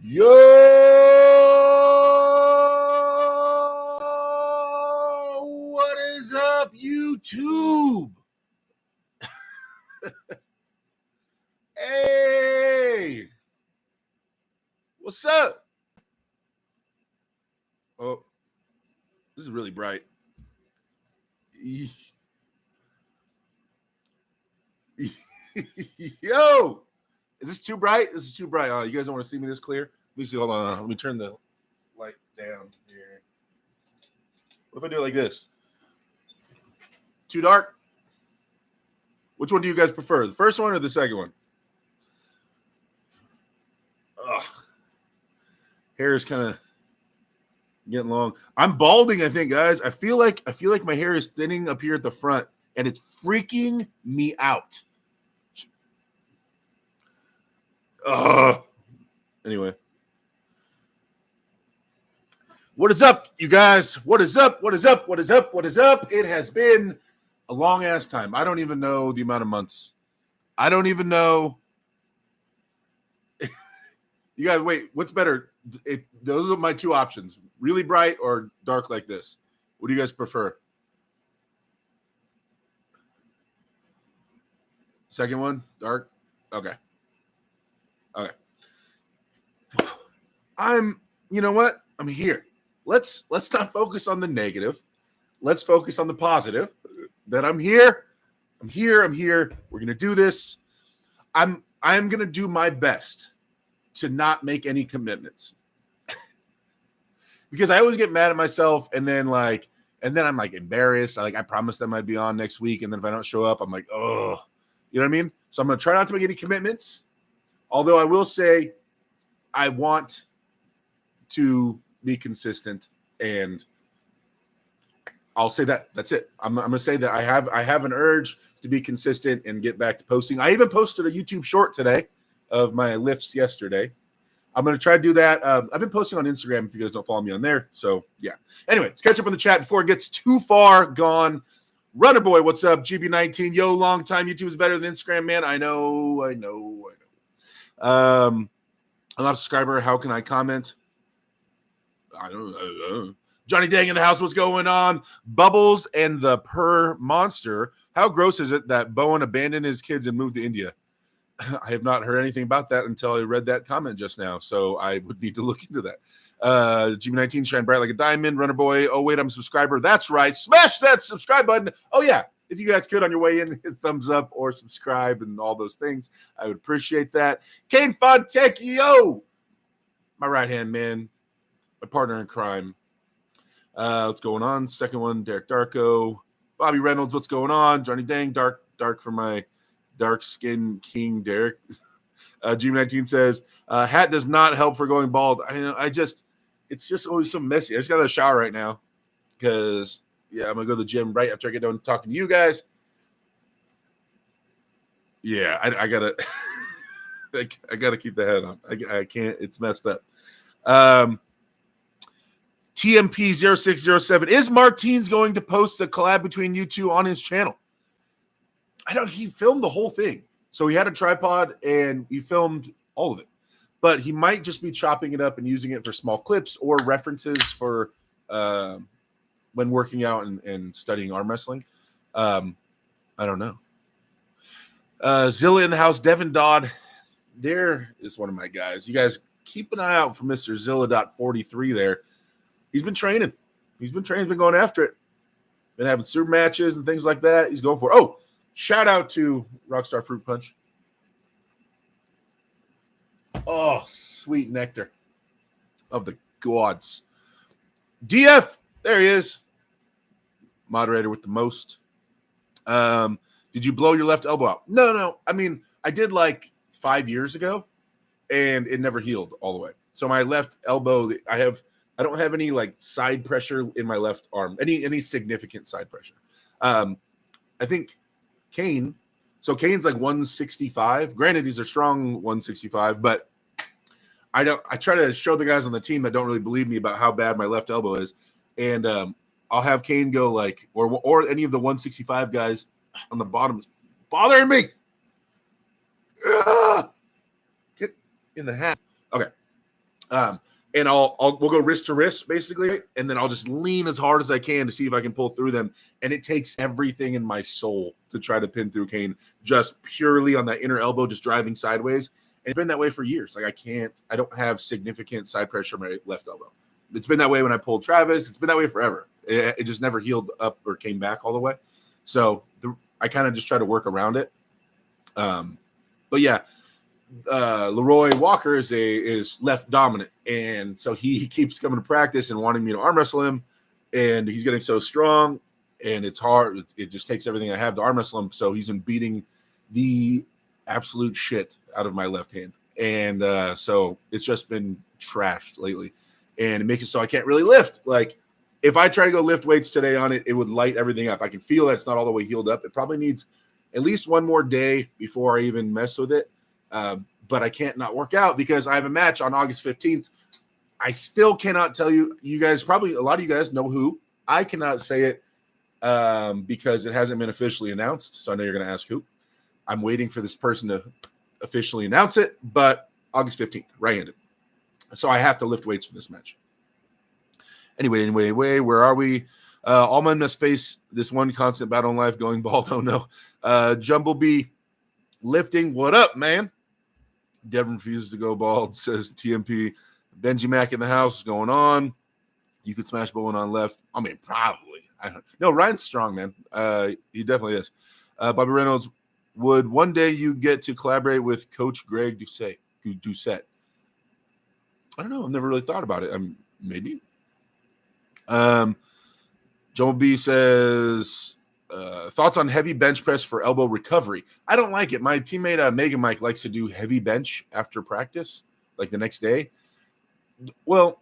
Yo, what is up, YouTube? Hey, what's up? Oh, this is really bright. Yo, is this too bright? This is too bright. Oh, you guys don't want to see me this clear? Let me see. Hold on. Let me turn the light down here. What if I do it like this? Too dark? Which one do you guys prefer? The first one or the second one? Ugh. Hair is kind of getting long. I'm balding, I think, guys. I feel like my hair is thinning up here at the front, and it's freaking me out. Ugh. Anyway. What is up, you guys? What is up? What is up? What is up? What is up? It has been a long ass time. I don't even know the amount of months. I don't even know. You guys, wait, what's better? Those are my two options. Really bright or dark like this. What do you guys prefer? Second one, dark? Okay. Okay. You know what? I'm here. Let's not focus on the negative. Let's focus on the positive. That I'm here. I'm here. We're going to do this. I'm going to do my best to not make any commitments. Because I always get mad at myself and then I'm like embarrassed. I promised them I'd be on next week, and then if I don't show up, I'm like, oh, you know what I mean? So I'm going to try not to make any commitments. Although I will say I want to be consistent, and I'll say that. That's it. I'm going to say that I have an urge to be consistent and get back to posting. I even posted a YouTube short today of my lifts yesterday. I'm going to try to do that. I've been posting on Instagram if you guys don't follow me on there. So, yeah. Anyway, let's catch up on the chat before it gets too far gone. Runner Boy, what's up? GB19. Yo, long time. YouTube is better than Instagram, man. I know. I'm not a subscriber. How can I comment? I don't know. Johnny Dang in the house. What's going on? Bubbles and the Purr Monster. How gross is it that Bowen abandoned his kids and moved to India? I have not heard anything about that until I read that comment just now, so I would need to look into that. GB19 shine bright like a diamond. Runner Boy. Oh, wait, I'm a subscriber. That's right. Smash that subscribe button. Oh, yeah. If you guys could on your way in, hit thumbs up or subscribe and all those things, I would appreciate that. Kane Fontecchio, my right-hand man, my partner in crime. What's going on? Second one, Derek Darko. Bobby Reynolds, what's going on? Johnny Dang, dark for my dark skin king, Derek. G19 says, hat does not help for going bald. It's just always so messy. I just got out of the shower right now because, yeah, I'm going to go to the gym right after I get done talking to you guys. Yeah, I got to I got to keep the head on. I can't. It's messed up. TMP0607. Is Martins going to post a collab between you two on his channel? He filmed the whole thing. So he had a tripod and he filmed all of it. But he might just be chopping it up and using it for small clips or references for when working out and studying arm wrestling. I don't know. Zilla in the house. Devin Dodd. There is one of my guys. You guys keep an eye out for Mr. Zilla.43 there. He's been training. He's been going after it. Been having super matches and things like that. He's going for it. Oh, shout out to Rockstar Fruit Punch. Oh, sweet nectar of the gods. DF, there he is. Moderator with the most. Did you blow your left elbow out? No. I mean, I did like 5 years ago, and it never healed all the way. So my left elbow, I don't have any like side pressure in my left arm, any significant side pressure. I think Kane. So Kane's like 165. Granted, he's a strong 165, but I try to show the guys on the team that don't really believe me about how bad my left elbow is. And I'll have Kane go like, or any of the 165 guys on the bottom is bothering me. Ugh! Get in the hat. Okay. And we'll go wrist to wrist basically, and then I'll just lean as hard as I can to see if I can pull through them. And it takes everything in my soul to try to pin through Kane, just purely on that inner elbow, just driving sideways. And it's been that way for years. Like I don't have significant side pressure on my left elbow. It's been that way when I pulled Travis. It's been that way forever. It just never healed up or came back all the way. So I kind of just try to work around it. But yeah, Leroy Walker is left dominant, and so he keeps coming to practice and wanting me to arm wrestle him, and he's getting so strong, and it's hard. It just takes everything I have to arm wrestle him. So he's been beating the absolute shit out of my left hand, and so it's just been trashed lately, and it makes it so I can't really lift. Like if I try to go lift weights today on it, it would light everything up. I can feel that it's not all the way healed up. It probably needs at least one more day before I even mess with it. But I can't not work out because I have a match on August 15th. I still cannot tell you. You guys probably, a lot of you guys know who. I cannot say it because it hasn't been officially announced. So I know you're going to ask who. I'm waiting for this person to officially announce it, but August 15th, right-handed. So I have to lift weights for this match. Anyway, where are we? All men must face this one constant battle in life, going bald. Oh no. Jumblebee lifting. What up, man? Devin refuses to go bald, says TMP. Benji Mack in the house is going on. You could smash Bowen on left. I mean, probably. I don't know. Ryan's strong, man. He definitely is. Bobby Reynolds, would one day you get to collaborate with Coach Greg Doucette? I don't know. I've never really thought about it. Maybe. Joel B says, thoughts on heavy bench press for elbow recovery. I don't like it. My teammate Mega Mike likes to do heavy bench after practice, like the next day. Well,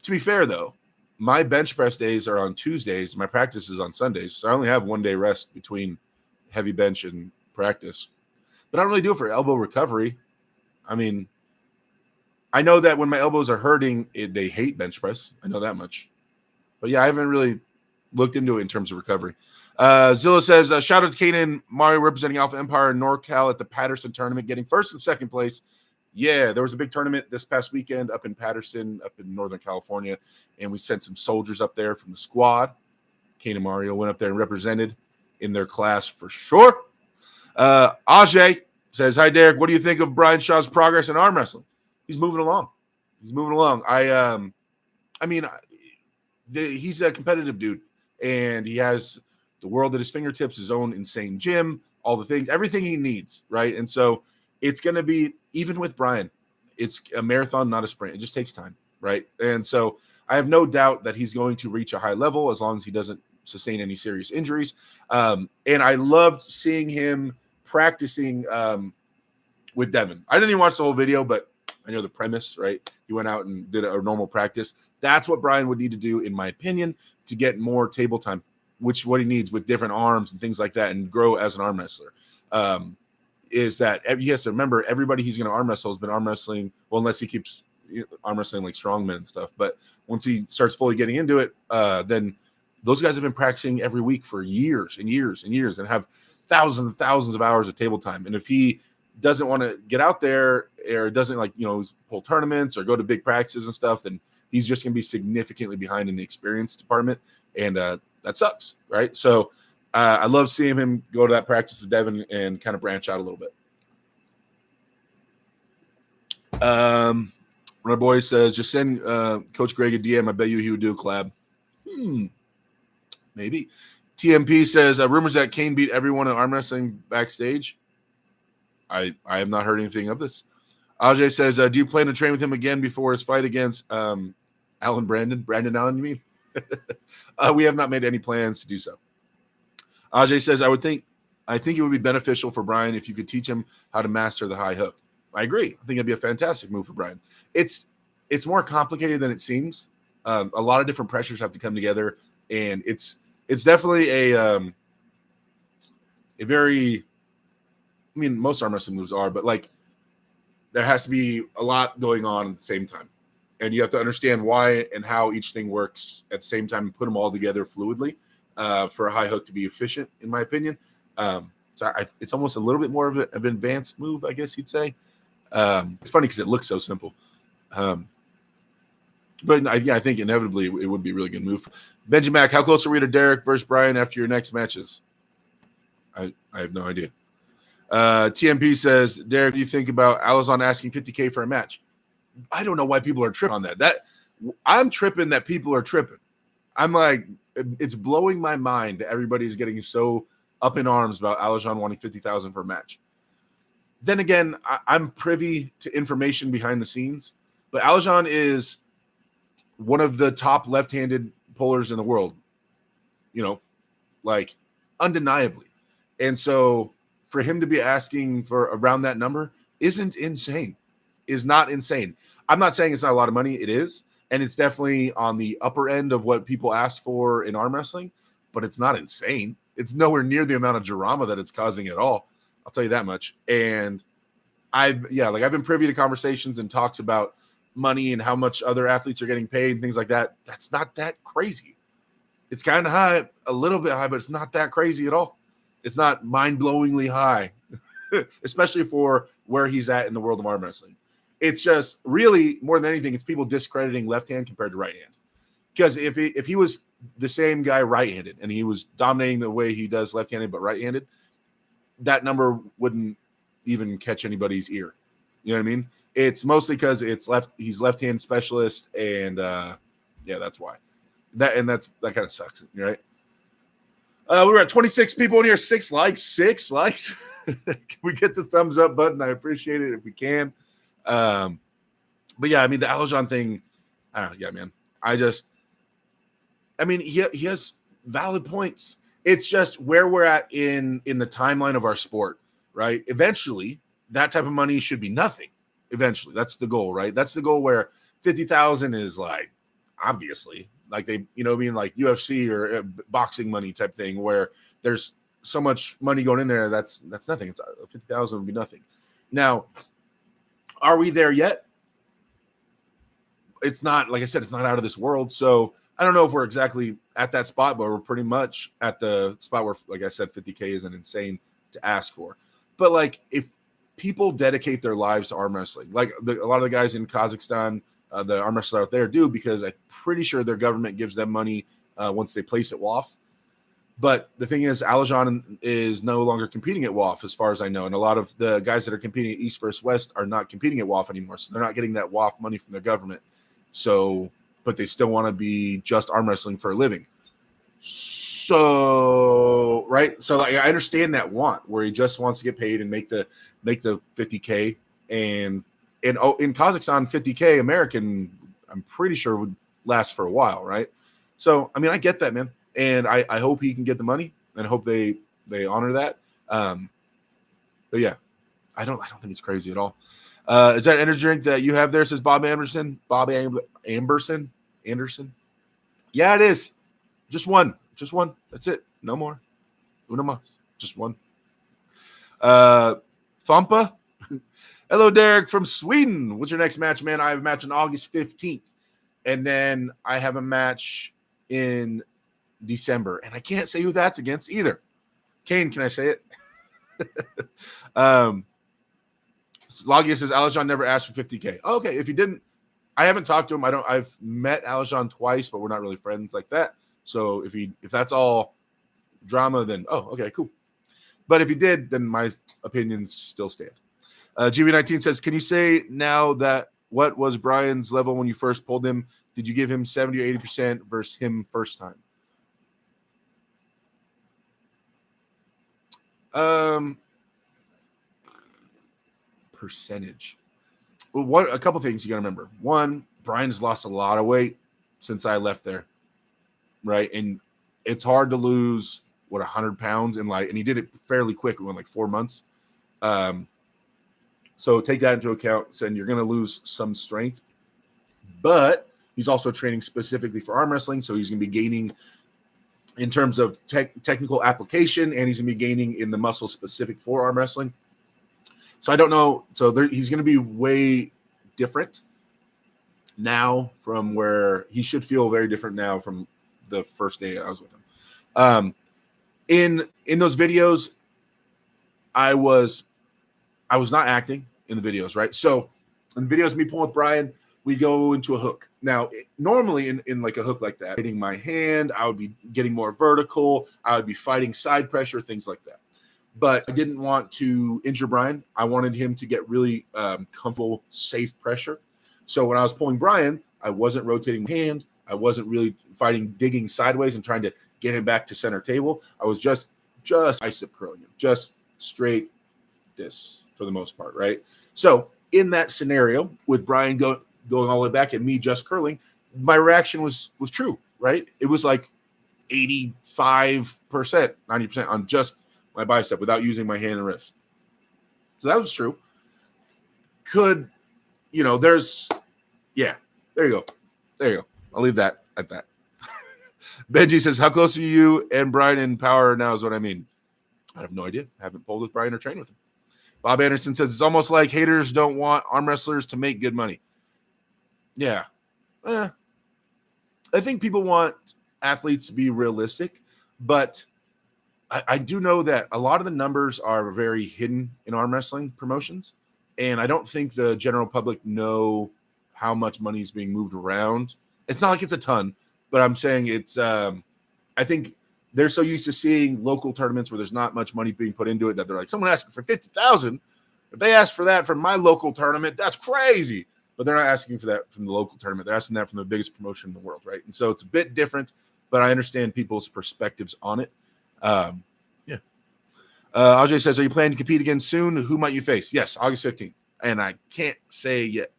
to be fair though, my bench press days are on Tuesdays. My practice is on Sundays, so I only have 1 day rest between heavy bench and practice. But I don't really do it for elbow recovery. I mean, I know that when my elbows are hurting, they hate bench press. I know that much. But yeah, I haven't really looked into it in terms of recovery. Zilla says, shout out to Kane and Mario representing Alpha Empire and NorCal at the Patterson tournament, getting first and second place. Yeah, there was a big tournament this past weekend up in Patterson, up in Northern California, and we sent some soldiers up there from the squad. Kane and Mario went up there and represented in their class for sure. Ajay says, hi, Derek. What do you think of Brian Shaw's progress in arm wrestling? He's moving along. He's a competitive dude, and he has the world at his fingertips, his own insane gym, all the things, everything he needs, right? And so it's going to be, even with Brian, it's a marathon, not a sprint. It just takes time, right? And so I have no doubt that he's going to reach a high level as long as he doesn't sustain any serious injuries. And I loved seeing him practicing with Devin. I didn't even watch the whole video, but I know the premise, right? He went out and did a normal practice. That's what Brian would need to do, in my opinion, to get more table time, which what he needs with different arms and things like that, and grow as an arm wrestler. Is that he has to remember everybody he's going to arm wrestle has been arm wrestling, well, unless he keeps arm wrestling like strongmen and stuff. But once he starts fully getting into it, then those guys have been practicing every week for years and years and years and have thousands and thousands of hours of table time. And if he doesn't want to get out there or doesn't pull tournaments or go to big practices and stuff, then he's just going to be significantly behind in the experience department. And that sucks, right? So I love seeing him go to that practice with Devin and kind of branch out a little bit. My boy says, just send Coach Greg a DM. I bet you he would do a collab. Maybe. TMP says, rumors that Kane beat everyone in arm wrestling backstage. I have not heard anything of this. Ajay says, do you plan to train with him again before his fight against Brandon Allen, you mean? We have not made any plans to do so. Ajay says, I think it would be beneficial for Brian if you could teach him how to master the high hook. I agree. I think it'd be a fantastic move for Brian. It's more complicated than it seems. A lot of different pressures have to come together, and it's definitely a very, I mean, most arm wrestling moves are, but like there has to be a lot going on at the same time. And you have to understand why and how each thing works at the same time and put them all together fluidly for a high hook to be efficient, in my opinion. So it's almost a little bit more of an advanced move, I guess you'd say. It's funny because it looks so simple. But yeah, I think inevitably it would be a really good move. Benji Mac, how close are we to Derek versus Brian after your next matches? I have no idea. TMP says, Derek, what do you think about Alazon asking 50K for a match? I don't know why people are tripping on that. I'm tripping that people are tripping. I'm like, it's blowing my mind that everybody's getting so up in arms about Alazon wanting 50,000 for a match. Then again, I'm privy to information behind the scenes, but Alazon is one of the top left-handed pullers in the world, like undeniably. And so for him to be asking for around that number isn't insane, is not insane. I'm not saying it's not a lot of money. It is. And it's definitely on the upper end of what people ask for in arm wrestling, but it's not insane. It's nowhere near the amount of drama that it's causing at all. I'll tell you that much. And I've been privy to conversations and talks about money and how much other athletes are getting paid and things like that. That's not that crazy. It's kind of high, a little bit high, but it's not that crazy at all. It's not mind-blowingly high, especially for where he's at in the world of arm wrestling. It's just really, more than anything, it's people discrediting left hand compared to right hand. Because if he was the same guy right-handed and he was dominating the way he does left-handed but right-handed, that number wouldn't even catch anybody's ear. You know what I mean? It's mostly because he's left-hand specialist, and that's why. That kind of sucks, right? We're at 26 people in here, 6 likes. 6 likes. Can we get the thumbs up button? I appreciate it if we can. But yeah, I mean, the Alazon thing, I don't know. Yeah, man. He has valid points. It's just where we're at in the timeline of our sport, right? Eventually, that type of money should be nothing. Eventually, that's the goal, right? That's the goal where 50,000 is like, obviously, like they, like UFC or boxing money type thing, where there's so much money going in there. That's nothing. It's 50,000 would be nothing. Now, are we there yet? It's not, like I said, it's not out of this world. So I don't know if we're exactly at that spot, but we're pretty much at the spot where, like I said, 50K isn't insane to ask for. But like, if people dedicate their lives to arm wrestling, like a lot of the guys in Kazakhstan, the arm wrestlers out there do, because I'm pretty sure their government gives them money once they place at WAF. But the thing is, Alazon is no longer competing at WAF, as far as I know. And a lot of the guys that are competing at East versus West are not competing at WAF anymore. So they're not getting that WAF money from their government. So, but they still want to be just arm wrestling for a living. So, right. So like, I understand that want where he just wants to get paid and make the 50K. And in Kazakhstan, 50K American, I'm pretty sure would last for a while. Right. So, I mean, I get that, man. And I hope he can get the money, and I hope they honor that. But yeah, I don't think it's crazy at all. Is that energy drink that you have there? Says Bob Anderson. Anderson. Yeah, it is. Just one. That's it. No more. Uno más. Just one. Thumpa. Hello, Derek from Sweden. What's your next match, man? I have a match on August 15th, and then I have a match in December, and I can't say who that's against either. Kane, can I say it? Logia says Alazon never asked for 50K. Oh, okay, if you didn't, I haven't talked to him. I've met Alazon twice, but we're not really friends like that. So if that's all drama, then okay, cool. But if you did, then my opinions still stand. GB19 says, can you say now that what was Brian's level when you first pulled him? Did you give him 70 or 80% versus him first time? Percentage. Well, a couple things you got to remember. One, Brian has lost a lot of weight since I left there, right? And it's hard to lose 100 pounds and he did it fairly quick in like 4 months. So take that into account. Saying you're going to lose some strength, but he's also training specifically for arm wrestling, so he's going to be gaining in terms of technical application, and he's going to be gaining in the muscle specific for arm wrestling. So I don't know. So he's going to be way different now from where he should feel very different now from the first day I was with him. In those videos, I was not acting in the videos, right? So in the videos, me pulling with Brian, we go into a hook. Now, normally in like a hook like that, hitting my hand, I would be getting more vertical. I would be fighting side pressure, things like that. But I didn't want to injure Brian. I wanted him to get really comfortable, safe pressure. So when I was pulling Brian, I wasn't rotating my hand. I wasn't really digging sideways and trying to get him back to center table. I was just bicep curling him, just straight this for the most part, right? So in that scenario, with Brian going all the way back and me just curling, my reaction was true, right? It was like 85%, 90% on just my bicep without using my hand and wrist. So that was true. There you go. There you go. I'll leave that at that. Benji says, how close are you and Brian in power now is what I mean. I have no idea. I haven't pulled with Brian or trained with him. Bob Anderson says, it's almost like haters don't want arm wrestlers to make good money. Yeah. I think people want athletes to be realistic, but I do know that a lot of the numbers are very hidden in arm wrestling promotions, and I don't think the general public know how much money is being moved around. It's not like it's a ton, but I'm saying it's I think they're so used to seeing local tournaments where there's not much money being put into it that they're like, someone asking for $50,000. If they ask for that from my local tournament, that's crazy. But they're not asking for that from the local tournament. They're asking that from the biggest promotion in the world, right? And so it's a bit different, but I understand people's perspectives on it. Yeah. Ajay says, are you planning to compete again soon? Who might you face? Yes, August 15th. And I can't say yet.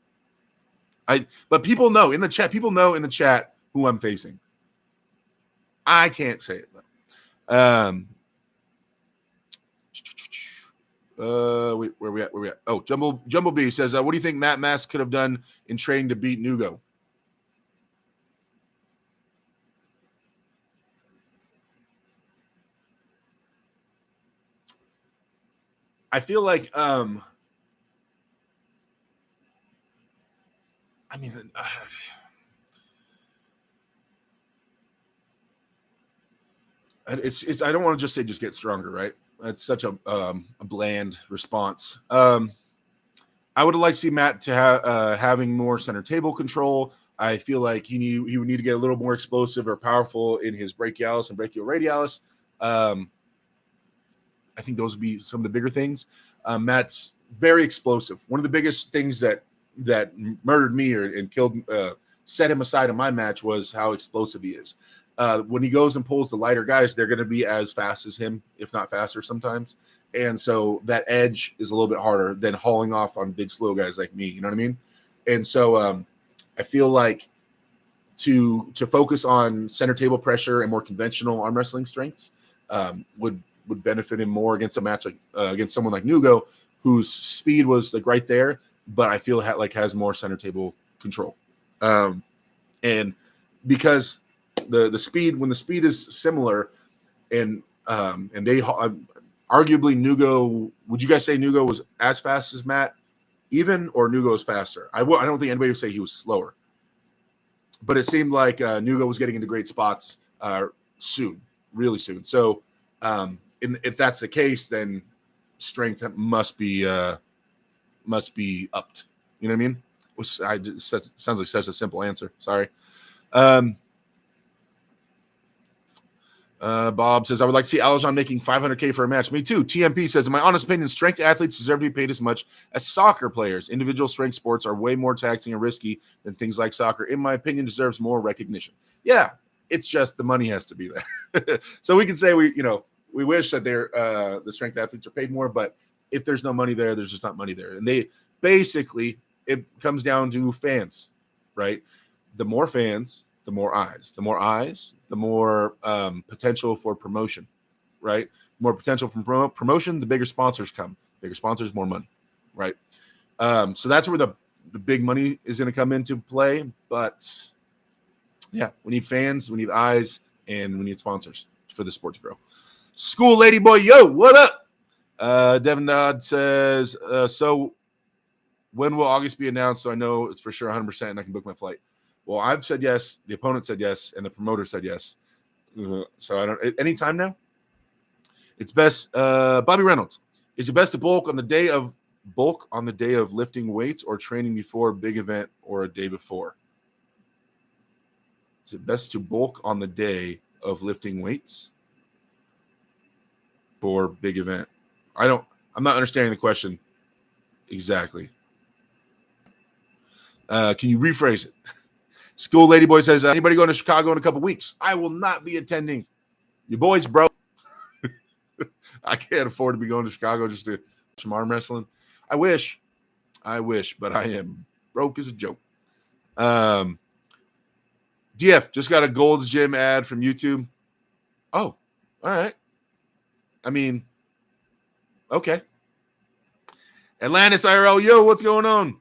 But people know in the chat. People know in the chat who I'm facing. I can't say it though. Wait, where we at? Oh, Jumbo B says, what do you think Matt Mask could have done in training to beat Nugo? I feel like it's I don't want to just say just get stronger, right? That's such a bland response. I would like to see Matt to having more center table control. I feel like he would need to get a little more explosive or powerful in his brachialis and brachioradialis. I think those would be some of the bigger things. Matt's very explosive. One of the biggest things that murdered me and killed, set him aside in my match was how explosive he is. When he goes and pulls the lighter guys, they're going to be as fast as him, if not faster sometimes. And so that edge is a little bit harder than hauling off on big, slow guys like me. You know what I mean? And so I feel like to focus on center table pressure and more conventional arm wrestling strengths would benefit him more against a match like against someone like Nugo, whose speed was like right there, but I feel has more center table control. And because the speed, when the speed is similar, and they arguably Nugo, would you guys say Nugo was as fast as Matt, even, or Nugo was faster? I don't think anybody would say he was slower, but it seemed like Nugo was getting into great spots soon, really soon. So if that's the case, then strength must be upped. You know what I mean? Sounds like such a simple answer. Sorry. Bob says, I would like to see Alajon making $500K for a match. Me too. TMP says, in my honest opinion, strength athletes deserve to be paid as much as soccer players. Individual strength sports are way more taxing and risky than things like soccer. In my opinion, deserves more recognition. Yeah, it's just the money has to be there. So we can say we wish that the strength athletes are paid more, but if there's no money there, there's just not money there. And they basically, it comes down to fans, right? The more fans, the more eyes. The more eyes, the more potential for promotion, right? More potential for promotion, the bigger sponsors come. Bigger sponsors, more money, right? So that's where the big money is going to come into play. But yeah, we need fans, we need eyes, and we need sponsors for the sport to grow. School Lady Boy, yo, what up? Devin Dodd says, so when will August be announced so I know it's for sure 100% and I can book my flight? Well, I've said yes, the opponent said yes, and the promoter said yes. So I don't, anytime now? It's best, Bobby Reynolds. Is it best to bulk on the day of bulk on the day of lifting weights or training before big event or a day before? Is it best to bulk on the day of lifting weights for big event? I'm not understanding the question exactly. Can you rephrase it? School Ladyboy says, anybody going to Chicago in a couple weeks? I will not be attending. Your boy's broke. I can't afford to be going to Chicago just to watch some arm wrestling. I wish, but I am broke as a joke. DF just got a Gold's Gym ad from YouTube. Oh, all right. I mean, okay. Atlantis IRL, yo, what's going on?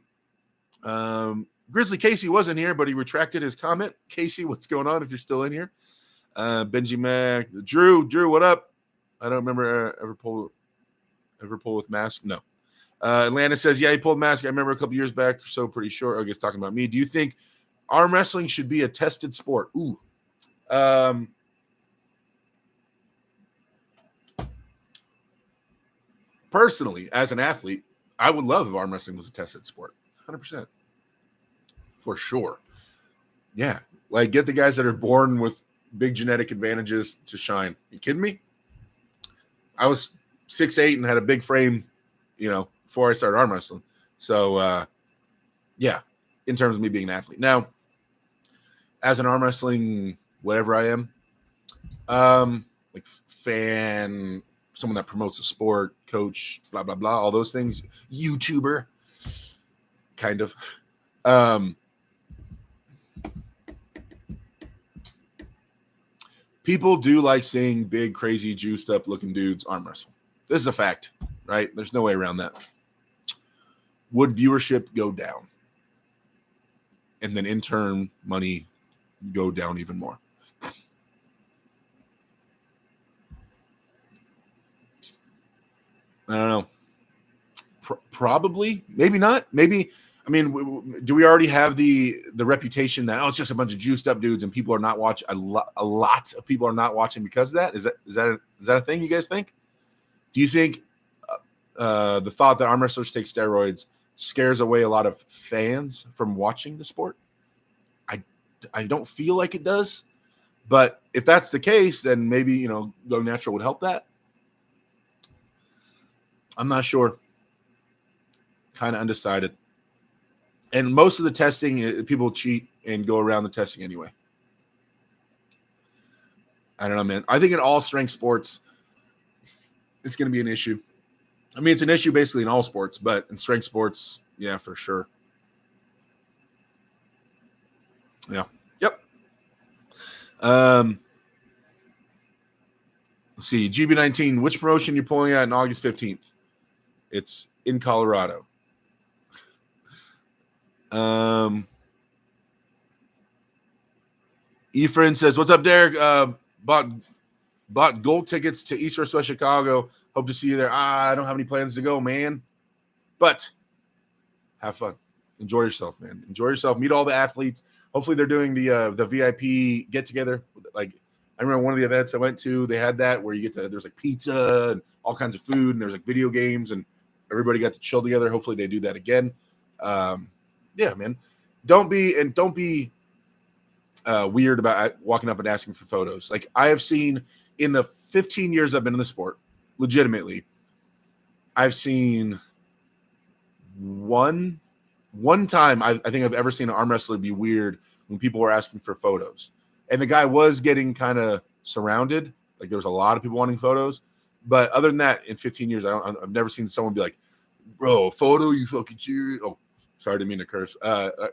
Grizzly Casey wasn't here, but he retracted his comment. Casey, what's going on if you're still in here? Benji Mac, Drew, what up? I don't remember ever pull with mask. No. Atlanta says, yeah, he pulled mask. I remember a couple years back, so pretty sure. I guess talking about me. Do you think arm wrestling should be a tested sport? Ooh. Personally, as an athlete, I would love if arm wrestling was a tested sport. 100%. For sure. Yeah. Like, get the guys that are born with big genetic advantages to shine. You kidding me? I was 6'8" and had a big frame, before I started arm wrestling. So, yeah, in terms of me being an athlete. Now, as an arm wrestling, whatever I am, like fan, someone that promotes the sport, coach, blah, blah, blah, all those things, YouTuber, kind of. People do like seeing big, crazy, juiced up looking dudes arm wrestle. This is a fact, right? There's no way around that. Would viewership go down? And then in turn, money go down even more. I don't know. Probably, maybe not. Maybe. I mean, do we already have the reputation that it's just a bunch of juiced up dudes and people are not watching? A lot of people are not watching because of that. Is that a thing you guys think? Do you think the thought that arm wrestlers take steroids scares away a lot of fans from watching the sport? I don't feel like it does, but if that's the case, then maybe Go Natural would help that. I'm not sure. Kind of undecided. And most of the testing, people cheat and go around the testing anyway. I don't know, man. I think in all strength sports, it's going to be an issue. I mean, it's an issue basically in all sports, but in strength sports, yeah, for sure. Yeah. Yep. Let's see. GB19, which promotion you're pulling out on August 15th? It's in Colorado. Efren says, what's up, Derek? Bought gold tickets to East West Chicago. Hope to see you there. I don't have any plans to go, man. But have fun. Enjoy yourself, man. Enjoy yourself. Meet all the athletes. Hopefully they're doing the VIP get-together. Like, I remember one of the events I went to, they had that where there's like pizza and all kinds of food, and there's like video games, and everybody got to chill together. Hopefully they do that again. Yeah, man. Don't be weird about walking up and asking for photos. Like, I have seen in the 15 years I've been in the sport, legitimately, I've seen one time I think I've ever seen an arm wrestler be weird when people were asking for photos. And the guy was getting kind of surrounded. Like, there was a lot of people wanting photos. But other than that, in 15 years, I've never seen someone be like, bro, photo, you fucking serious? Oh, sorry, didn't mean to curse.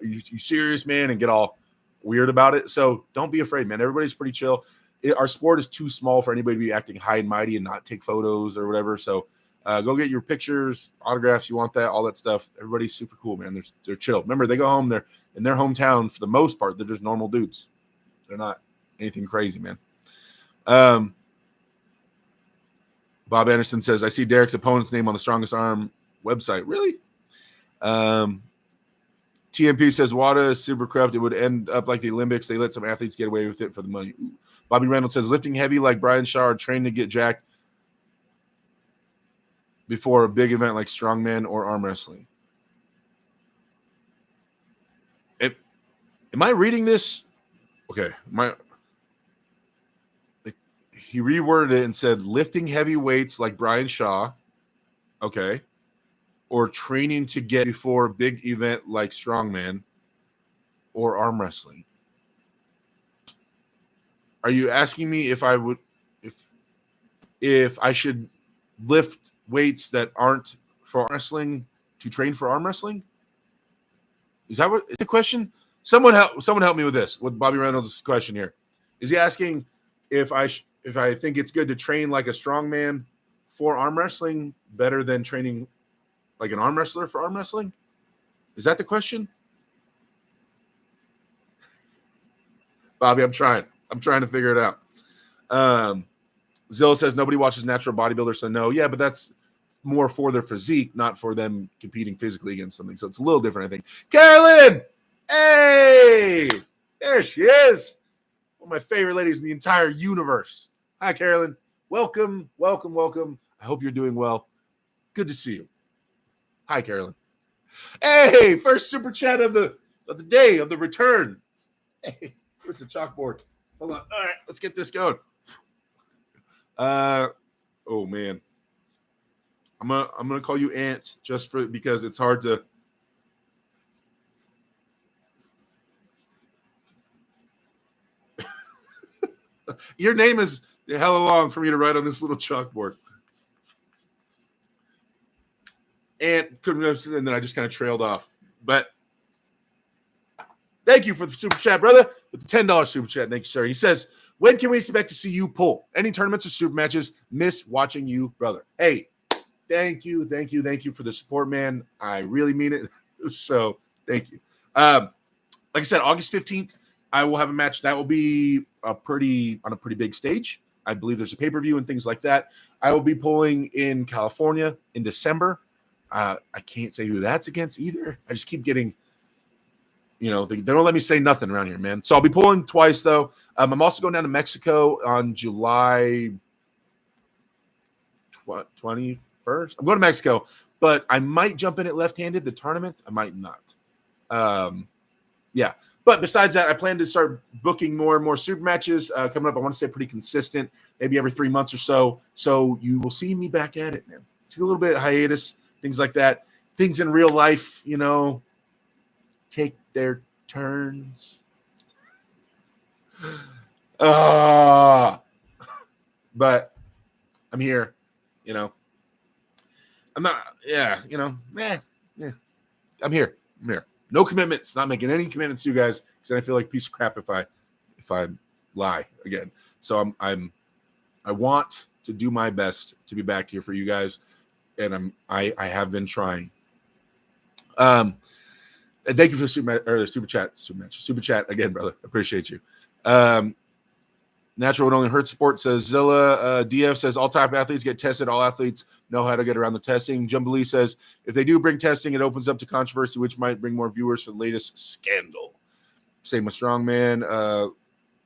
You serious, man? And get all weird about it. So don't be afraid, man. Everybody's pretty chill. Our sport is too small for anybody to be acting high and mighty and not take photos or whatever. So go get your pictures, autographs. You want that, all that stuff. Everybody's super cool, man. They're chill. Remember, they go home. They're in their hometown for the most part. They're just normal dudes. They're not anything crazy, man. Bob Anderson says, I see Derek's opponent's name on the Strongest Arm website. Really? TMP says, WADA is super corrupt. It would end up like the Olympics. They let some athletes get away with it for the money. Ooh. Bobby Reynolds says, lifting heavy like Brian Shaw are trained to get jacked. before a big event like strongman or arm wrestling. Am I reading this? Okay, he reworded it and said lifting heavy weights like Brian Shaw. Okay. Or training to get before a big event like strongman or arm wrestling. Are you asking me if I would if I should lift weights that aren't for arm wrestling to train for arm wrestling? Is that what is the question? Someone help me with this. With Bobby Reynolds' question here. Is he asking if I think it's good to train like a strongman for arm wrestling better than training like an arm wrestler for arm wrestling? Is that the question? Bobby, I'm trying to figure it out. Zilla says nobody watches natural bodybuilders, so no. Yeah, but that's more for their physique, not for them competing physically against something. So it's a little different, I think. Carolyn! Hey! There she is. One of my favorite ladies in the entire universe. Hi, Carolyn. Welcome. I hope you're doing well. Good to see you. Hi, Carolyn. Hey, first super chat of the day, of the return. Hey, where's the chalkboard? Hold on. All right, let's get this going. Oh man. I'm gonna call you Ant just because it's hard to. Your name is hella long for me to write on this little chalkboard. And then I just kind of trailed off. But thank you for the super chat, brother. With the $10 super chat. Thank you, sir. He says, when can we expect to see you pull? Any tournaments or super matches? Miss watching you, brother. Hey, thank you for the support, man. I really mean it. So thank you. Like I said, August 15th, I will have a match that will be on a pretty big stage. I believe there's a pay-per-view and things like that. I will be pulling in California in December. I can't say who that's against either. I just keep getting, they don't let me say nothing around here, man. So I'll be pulling twice, though. I'm also going down to Mexico on July 21st. I'm going to Mexico, but I might jump in at left-handed, the tournament. I might not. Yeah. But besides that, I plan to start booking more and more super matches coming up. I want to stay pretty consistent, maybe every 3 months or so. So you will see me back at it, man. Take a little bit of hiatus, things like that. Things in real life, take their turns. But I'm here, I'm not, I'm here. No commitments, not making any commitments to you guys because I feel like a piece of crap if I lie again. So I want to do my best to be back here for you guys, and I have been trying. And thank you for the super chat again, brother. Appreciate you. Natural would only hurt sport, says Zilla. DF says all top athletes get tested. All athletes know how to get around the testing. Jumbly says if they do bring testing, it opens up to controversy, which might bring more viewers for the latest scandal. Same with Strongman.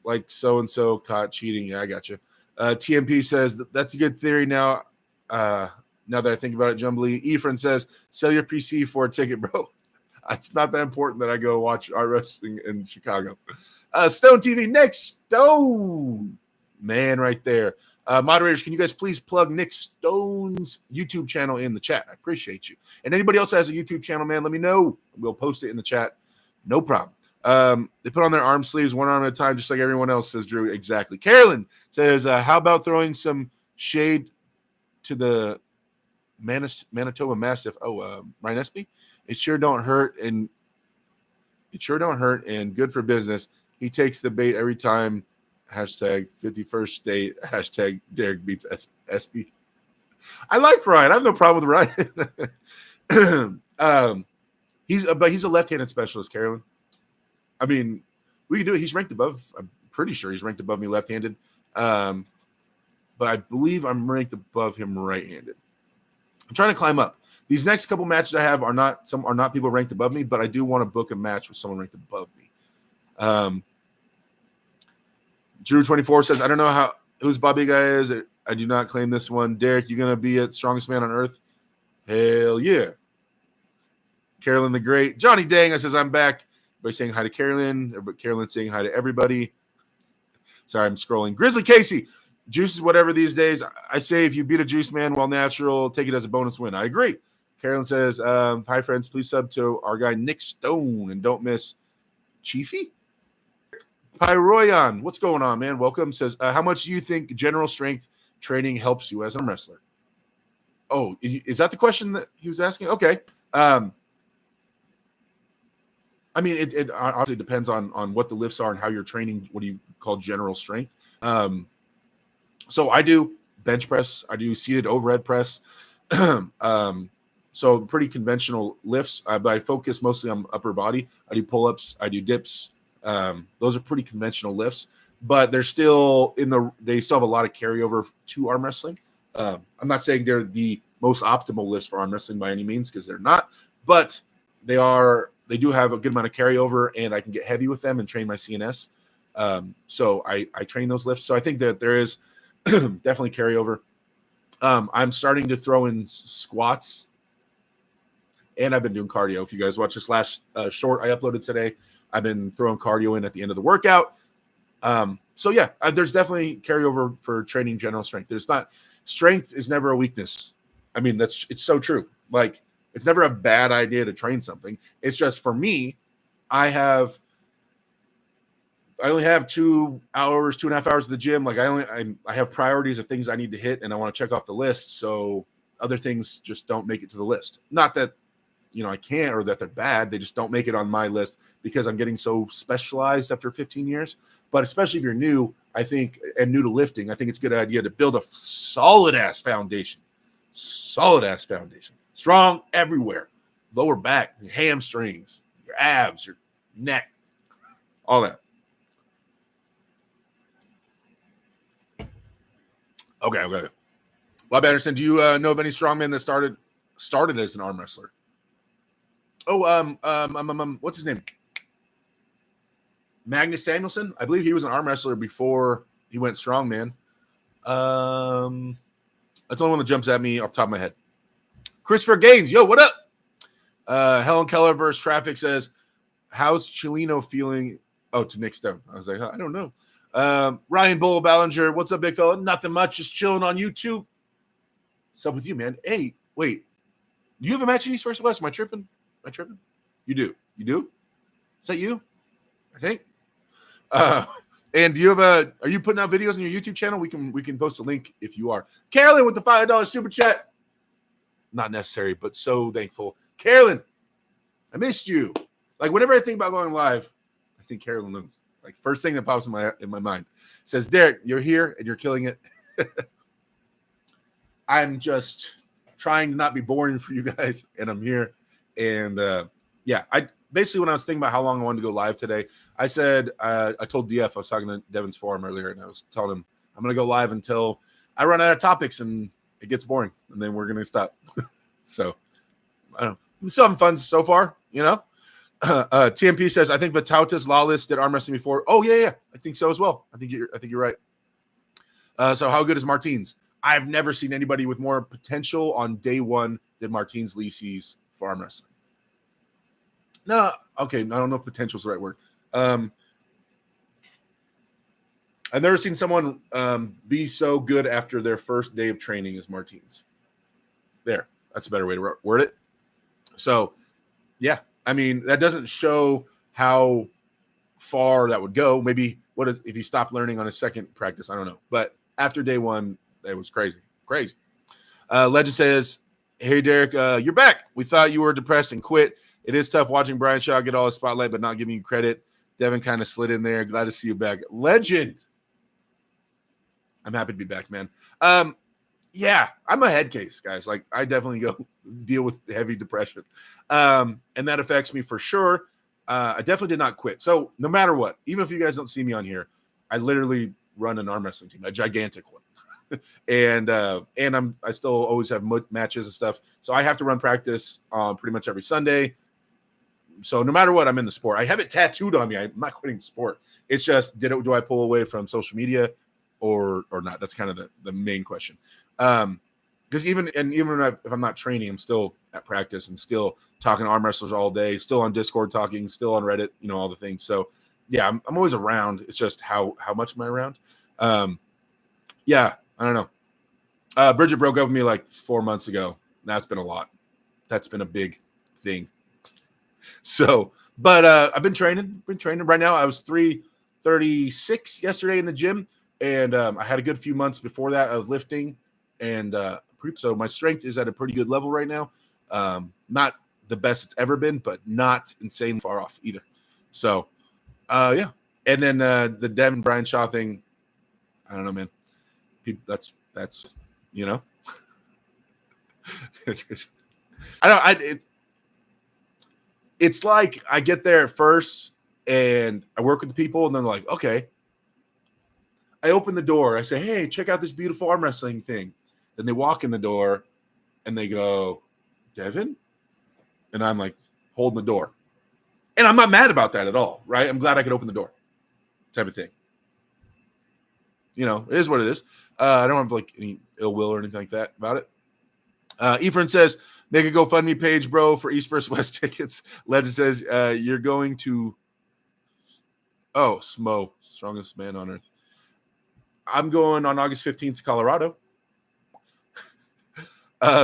Like so-and-so caught cheating. Yeah, I got you. TMP says that's a good theory now. Now that I think about it, Jumbly. Efren says sell your PC for a ticket, bro. It's not that important that I go watch art wrestling in Chicago. Stone TV, Nick Stone, man, right there. Moderators, can you guys please plug Nick Stone's YouTube channel in the chat? I appreciate you. And anybody else has a YouTube channel, man, let me know. We'll post it in the chat. No problem. They put on their arm sleeves one arm at a time, just like everyone else, says Drew. Exactly. Carolyn says, how about throwing some shade to the Manitoba Mastiff? Ryan Espy? It sure don't hurt, and good for business. He takes the bait every time. Hashtag 51st state. Hashtag Derek beats SB. I like Ryan. I have no problem with Ryan. He's a left-handed specialist, Carolyn. I mean, we can do it. He's ranked above. I'm pretty sure he's ranked above me left-handed. But I believe I'm ranked above him right-handed. I'm trying to climb up. These next couple matches I have are not people ranked above me, but I do want to book a match with someone ranked above me. Drew24 says, I don't know whose Bobby guy is. I do not claim this one. Derek, you going to be at Strongest Man on Earth? Hell yeah. Carolyn the Great. Johnny Dang, I says, I'm back. Everybody saying hi to Carolyn. Carolyn saying hi to everybody. Sorry, I'm scrolling. Grizzly Casey. Juice is whatever these days. I say if you beat a juice man while natural, take it as a bonus win. I agree. Carolyn says, hi, friends. Please sub to our guy Nick Stone. And don't miss Chiefy. Pyroyan. What's going on, man? Welcome. Says, how much do you think general strength training helps you as a wrestler? Oh, is that the question that he was asking? Okay. I mean, it obviously depends on what the lifts are and how you're training. What do you call general strength? So I do bench press. I do seated overhead press. So pretty conventional lifts, but I focus mostly on upper body. I do pull-ups. I do dips. Those are pretty conventional lifts, but they're still they still have a lot of carryover to arm wrestling. I'm not saying they're the most optimal lifts for arm wrestling by any means, because they're not, but they do have a good amount of carryover, and I can get heavy with them and train my CNS. So I train those lifts. So I think that there is definitely carryover. I'm starting to throw in squats, and I've been doing cardio. If you guys watch this last short I uploaded today, I've been throwing cardio in at the end of the workout. So yeah, there's definitely carryover for training general strength. Strength is never a weakness. I mean, it's so true. Like, it's never a bad idea to train something. It's just, for me, I only have 2 hours, 2.5 hours at the gym. Like, I have priorities of things I need to hit, and I want to check off the list. So other things just don't make it to the list. Not that, I can't, or that they're bad. They just don't make it on my list because I'm getting so specialized after 15 years. But especially if you're new, I think, and new to lifting, I think it's a good idea to build a solid ass foundation. Strong everywhere. Lower back, your hamstrings, your abs, your neck, all that. Okay. Bob Anderson, do you know of any strongman that started as an arm wrestler? Oh, what's his name? Magnus Samuelson. I believe he was an arm wrestler before he went strongman. That's the only one that jumps at me off the top of my head. Christopher Gaines, yo, what up? Helen Keller versus Traffic says, how's Chileno feeling? Oh, to Nick Stone. I was like, I don't know. Ryan Bull Ballinger, what's up, big fella? Nothing much, just chilling on YouTube. What's up with you, man? Hey, wait. Do you have a match in East versus West? Am I tripping? You do? Is that you? I think. And do you have are you putting out videos on your YouTube channel? We can post a link if you are. Carolyn with the $5 super chat. Not necessary, but so thankful. Carolyn, I missed you. Like, whenever I think about going live, I think Carolyn looms. Like, first thing that pops in my mind. Says, Derek, you're here and you're killing it. I'm just trying to not be boring for you guys, and I'm here. And yeah, I basically, when I was thinking about how long I wanted to go live today, I said, I told DF, I was talking to Devin's forum earlier, and I was telling him I'm going to go live until I run out of topics and it gets boring, and then we're going to stop. So I don't know. I'm still having fun so far, TMP says, I think Vitautas Lawless did arm wrestling before. Oh yeah, I think so as well. I think you're right. So how good is Martins? I've never seen anybody with more potential on day one than Martins Lisi's for arm wrestling. No, okay, I don't know if potential is the right word. I've never seen someone be so good after their first day of training as Martins. There, that's a better way to word it. So, yeah, I mean, that doesn't show how far that would go. Maybe if he stopped learning on his second practice? I don't know. But after day one, it was crazy. Legend says, hey, Derek, you're back. We thought you were depressed and quit. It is tough watching Brian Shaw get all his spotlight, but not giving you credit. Devin kind of slid in there. Glad to see you back. Legend. I'm happy to be back, man. Yeah, I'm a head case, guys. Like, I definitely go deal with heavy depression. And that affects me for sure. I definitely did not quit. So no matter what, even if you guys don't see me on here, I literally run an arm wrestling team, a gigantic one. and I still always have matches and stuff. So I have to run practice pretty much every Sunday. So no matter what, I'm in the sport. I have it tattooed on me. I'm not quitting the sport. It's just, do I pull away from social media or not? That's kind of the main question. because even if I'm not training, I'm still at practice and still talking to arm wrestlers all day, still on Discord talking, still on Reddit, all the things. So yeah, I'm always around. It's just how much am I around? Yeah, I don't know. Bridget broke up with me like 4 months ago. That's been a lot. That's been a big thing. So, but I've been training. Right now. I was 336 yesterday in the gym, and I had a good few months before that of lifting, and so my strength is at a pretty good level right now. Not the best it's ever been, but not insanely far off either. So, yeah. And then the Devin Brian Shaw thing, I don't know, man. That's I don't. It's like I get there at first and I work with the people, and then they're like, okay. I open the door. I say, hey, check out this beautiful arm wrestling thing. Then they walk in the door and they go, Devin? And I'm like, holding the door. And I'm not mad about that at all, right? I'm glad I could open the door, type of thing. It is what it is. I don't have like any ill will or anything like that about it. Ephraim says, make a GoFundMe page, bro, for East vs. West tickets. Legend says, you're going to, Smo, strongest man on earth. I'm going on August 15th to Colorado.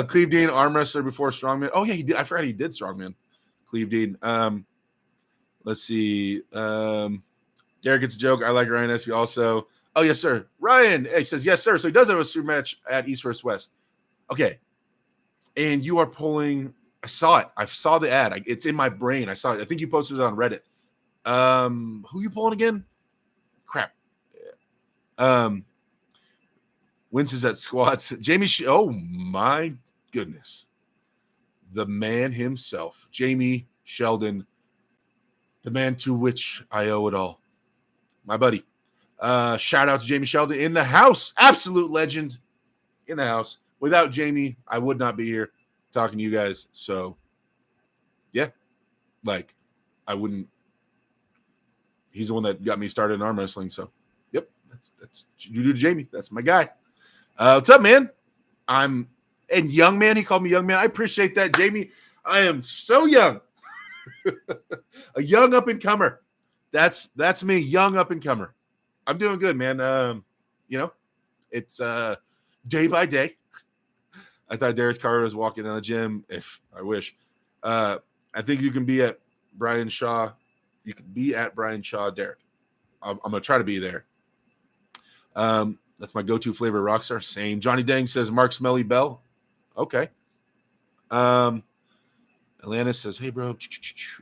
Cleve Dean, arm wrestler before strongman. Oh, yeah, he did. I forgot he did strongman. Cleve Dean. Let's see. Derek gets a joke. I like Ryan Espy also. Oh, yes, sir. Ryan says, yes, sir. So he does have a super match at East vs. West. Okay. And you are pulling. I saw it. I saw the ad. It's in my brain. I saw it. I think you posted it on Reddit. Who you pulling again? Crap. Wins is at squats. Jamie. Oh my goodness. The man himself, Jamie Sheldon, the man to which I owe it all. My buddy. Shout out to Jamie Sheldon in the house. Absolute legend in the house. Without Jamie, I would not be here talking to you guys. So, yeah, like I wouldn't. He's the one that got me started in arm wrestling. So, yep, that's you do to Jamie. That's my guy. What's up, man? And young man. He called me young man. I appreciate that, Jamie. I am so young. A young up and comer. That's me, young up and comer. I'm doing good, man. It's day by day. I thought Derek Carter was walking in the gym. If I wish, I think you can be at Brian Shaw. You can be at Brian Shaw, Derek. I'm gonna try to be there. That's my go-to flavor, Rockstar. Same. Johnny Dang says Mark Smelly Bell. Okay. Atlanta says, hey, bro.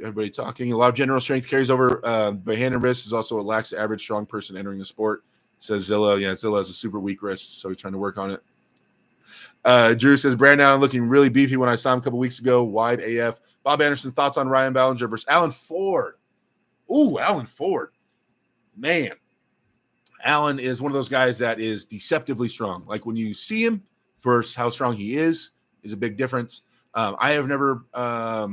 Everybody talking. A lot of general strength carries over by hand and wrist. Is also a lax average strong person entering the sport. Says Zilla. Yeah, Zilla has a super weak wrist, so he's trying to work on it. Drew says, Brandon Allen looking really beefy when I saw him a couple weeks ago. Wide AF. Bob Anderson, thoughts on Ryan Ballinger versus Alan Ford? Ooh, Alan Ford. Man. Alan is one of those guys that is deceptively strong. Like when you see him versus how strong he is a big difference. I have never I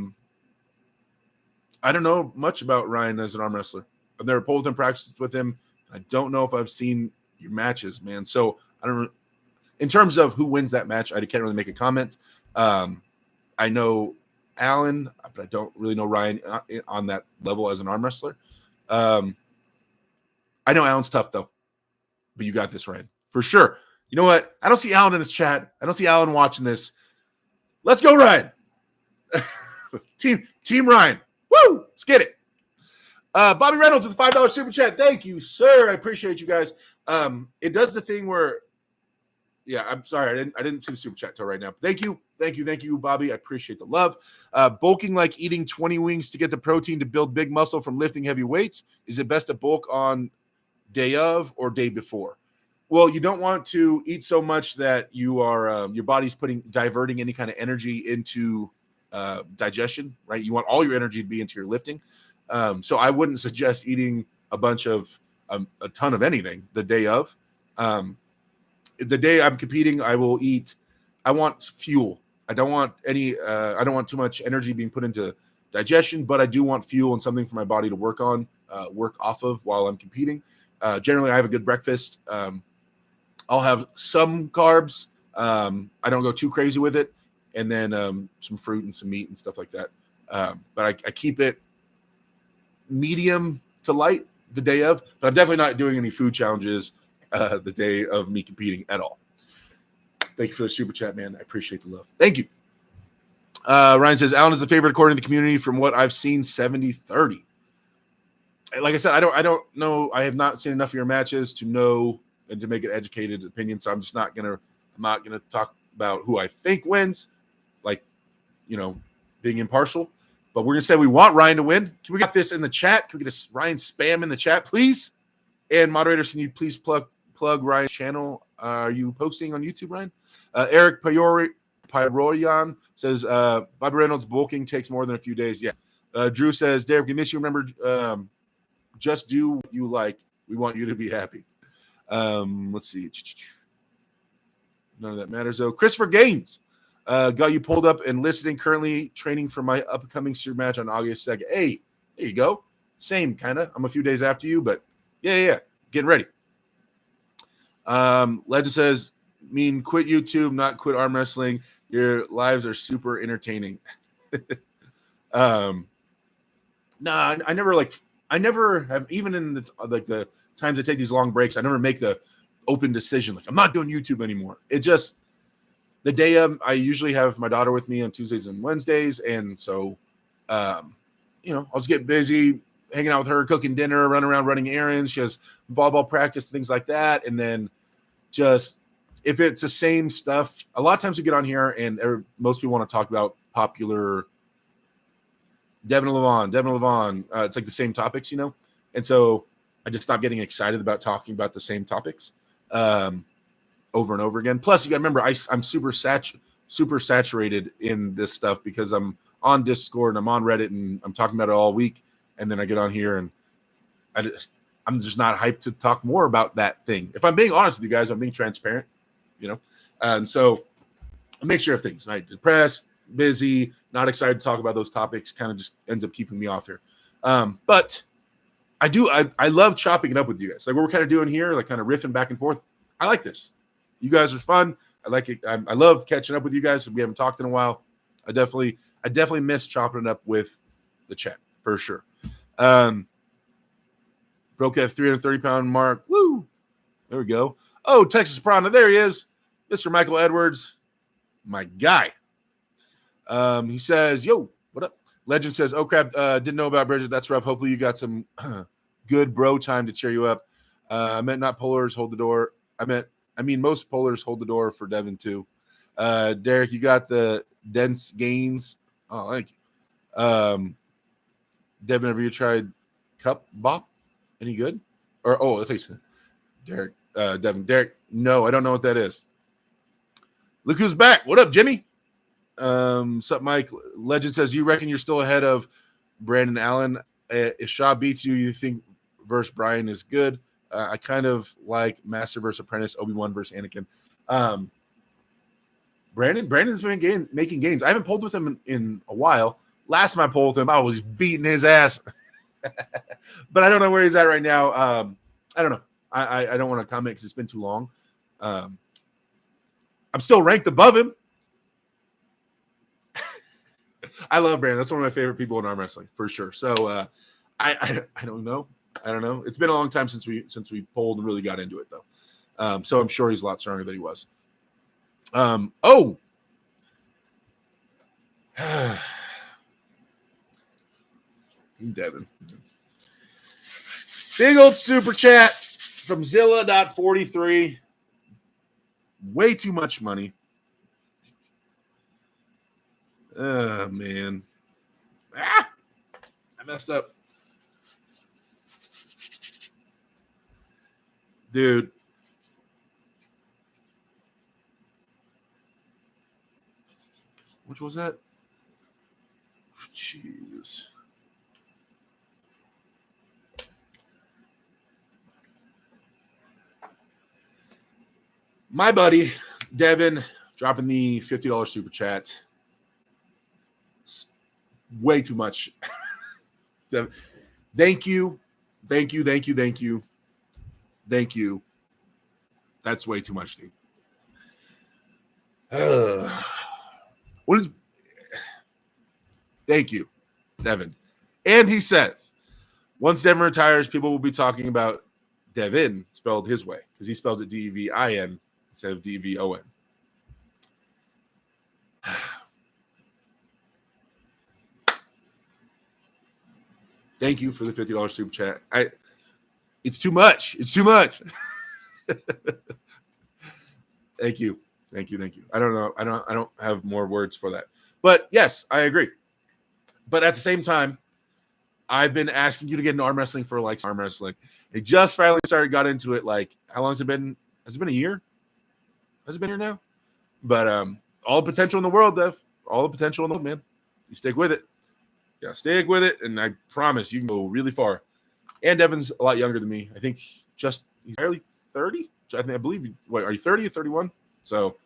don't know much about Ryan as an arm wrestler. I've never pulled with him, practiced with him. I don't know if I've seen your matches, man. So I don't. In terms of who wins that match, I can't really make a comment. I know Alan, but I don't really know Ryan on that level as an arm wrestler. I know Alan's tough though, but you got this, Ryan, for sure. You know what? I don't see Alan in this chat. I don't see Alan watching this. Let's go, Ryan. Team Ryan. Woo! Let's get it. Bobby Reynolds with the $5 super chat. Thank you, sir. I appreciate you guys. It does the thing where, yeah, I'm sorry. I didn't see the super chat till right now. Thank you, Bobby. I appreciate the love. Bulking like eating 20 wings to get the protein to build big muscle from lifting heavy weights. Is it best to bulk on day of or day before? Well, you don't want to eat so much that you are your body's diverting any kind of energy into digestion, right? You want all your energy to be into your lifting. So I wouldn't suggest eating a bunch of a ton of anything the day of. The day I'm competing, I will eat. I want fuel. I don't want I don't want too much energy being put into digestion, but I do want fuel and something for my body to work off of while I'm competing. Generally, I have a good breakfast. I'll have some carbs, I don't go too crazy with it. And then some fruit and some meat and stuff like that. But I keep it medium to light the day of. But I'm definitely not doing any food challenges the day of me competing at all. Thank you for the super chat, man. I appreciate the love. Thank you. Ryan says, Alan is the favorite according to the community from what I've seen, 70-30. Like I said, I don't know. I have not seen enough of your matches to know and to make an educated opinion. So I'm not gonna talk about who I think wins, like, being impartial. But we're gonna say we want Ryan to win. Can we get this in the chat? Can we get a Ryan spam in the chat, please? And moderators, can you please plug Ryan's channel? Are you posting on YouTube, Ryan? Eric Pyroyan says, Bobby Reynolds bulking takes more than a few days. Yeah. Drew says, Derek, we miss you. Remember, just do what you like. We want you to be happy. Let's see. None of that matters, though. Christopher Gaines got you pulled up and listening. Currently training for my upcoming super match on August 2nd. Hey, there you go. Same kind of. I'm a few days after you, but yeah. Getting ready. Legend says, quit YouTube, not quit arm wrestling. Your lives are super entertaining. No, I never have, even in the times I take these long breaks, I never make the open decision. Like, I'm not doing YouTube anymore. It just, the day of, I usually have my daughter with me on Tuesdays and Wednesdays. And so, I'll just get busy hanging out with her, cooking dinner, running around, running errands. She has volleyball practice, things like that. And then just, if it's the same stuff, a lot of times we get on here and most people want to talk about popular Devin Leavon. It's like the same topics, And so I just stopped getting excited about talking about the same topics over and over again. Plus, you got to remember, I'm super saturated in this stuff because I'm on Discord and I'm on Reddit and I'm talking about it all week. And then I get on here and I'm just not hyped to talk more about that thing. If I'm being honest with you guys, I'm being transparent, And so a mixture of things, right? Depressed, busy, not excited to talk about those topics, kind of just ends up keeping me off here. But I love chopping it up with you guys. Like what we're kind of doing here, like kind of riffing back and forth. I like this. You guys are fun. I like it. I love catching up with you guys. We haven't talked in a while. I definitely miss chopping it up with the chat for sure. Broke that 330-pound mark. Woo! There we go. Oh, Texas Piranha. There he is. Mr. Michael Edwards. My guy. He says, yo, what up? Legend says, oh, crap. Didn't know about Bridget. That's rough. Hopefully you got some good bro time to cheer you up. I meant not polars hold the door. I mean, most polars hold the door for Devin, too. Derek, you got the dense gains. Oh, thank you. Devin, have you tried Cup Bop? Any good? Or let's see. Derek, Devin. Derek, no, I don't know what that is. Look who's back. What up, Jimmy? What's up, Mike? Legend says, you reckon you're still ahead of Brandon Allen? If Shaw beats you, you think versus Brian is good? I kind of like Master versus Apprentice, Obi-Wan versus Anakin. Brandon's been making gains. I haven't pulled with him in a while. Last time I pulled with him, I was beating his ass. But I don't know where he's at right now. I don't know. I don't want to comment because it's been too long. I'm still ranked above him. I love Brandon. That's one of my favorite people in arm wrestling for sure. So I don't know. I don't know. It's been a long time since we pulled and really got into it though. So I'm sure he's a lot stronger than he was. Devin. Big old super chat from Zilla.43. Way too much money. Oh, man. I messed up. Dude. Which was that? Jeez. My buddy, Devin, dropping the $50 super chat. Way too much. Thank you. Thank you. That's way too much, dude. What is? Thank you, Devin. And he said, once Devin retires, people will be talking about Devin spelled his way because he spells it Devin instead of Devon. Thank you for the $50 super chat. It's too much. It's too much. Thank you. Thank you. I don't know. I don't have more words for that. But yes, I agree. But at the same time, I've been asking you to get into arm wrestling for like arm wrestling. It just finally got into it. Like, how long has it been? Has it been a year? Has it been here now? But all the potential in the world, Dev. All the potential in the world, man. You stick with it. Yeah, stick with it, and I promise you can go really far. And Devin's a lot younger than me. I think he's barely 30. I believe. What, are you 30 or 31? So,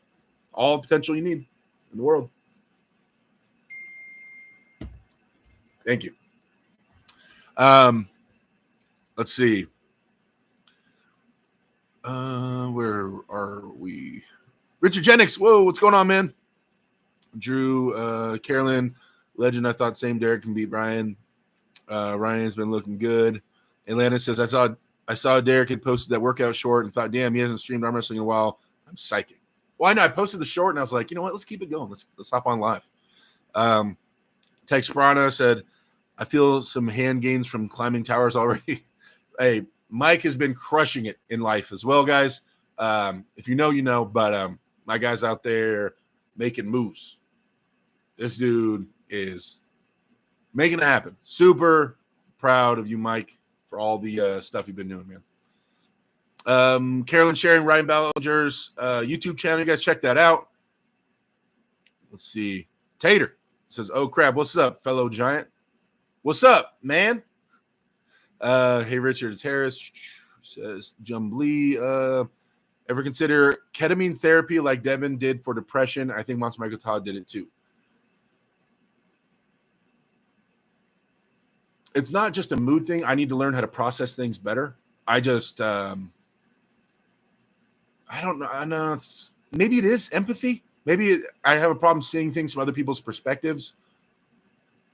all the potential you need in the world. Thank you. Let's see. Where are we? Richard Jennings. Whoa, what's going on, man? Drew, Carolyn, legend. I thought same Derek can beat Brian. Ryan's been looking good. Atlanta says I saw Derek had posted that workout short and thought, damn, he hasn't streamed arm wrestling in a while. I'm psychic. Well, I know I posted the short and I was like, you know what? Let's keep it going. Let's hop on live. Tex Brana said, I feel some hand gains from climbing towers already. Hey, Mike has been crushing it in life as well, guys. If you know, you know. But my guy's out there making moves. This dude is making it happen. Super proud of you, Mike, for all the stuff you've been doing, man. Carolyn sharing Ryan Ballinger's YouTube channel. You guys check that out. Let's see. Tater says, oh, crap. What's up, fellow giant? What's up, man? Hey, Richard. It's Harris. Says, Jumbly. Ever consider ketamine therapy like Devin did for depression? I think Monster Michael Todd did it too. It's not just a mood thing. I need to learn how to process things better. I just, I don't know. I know maybe it is empathy. Maybe I have a problem seeing things from other people's perspectives.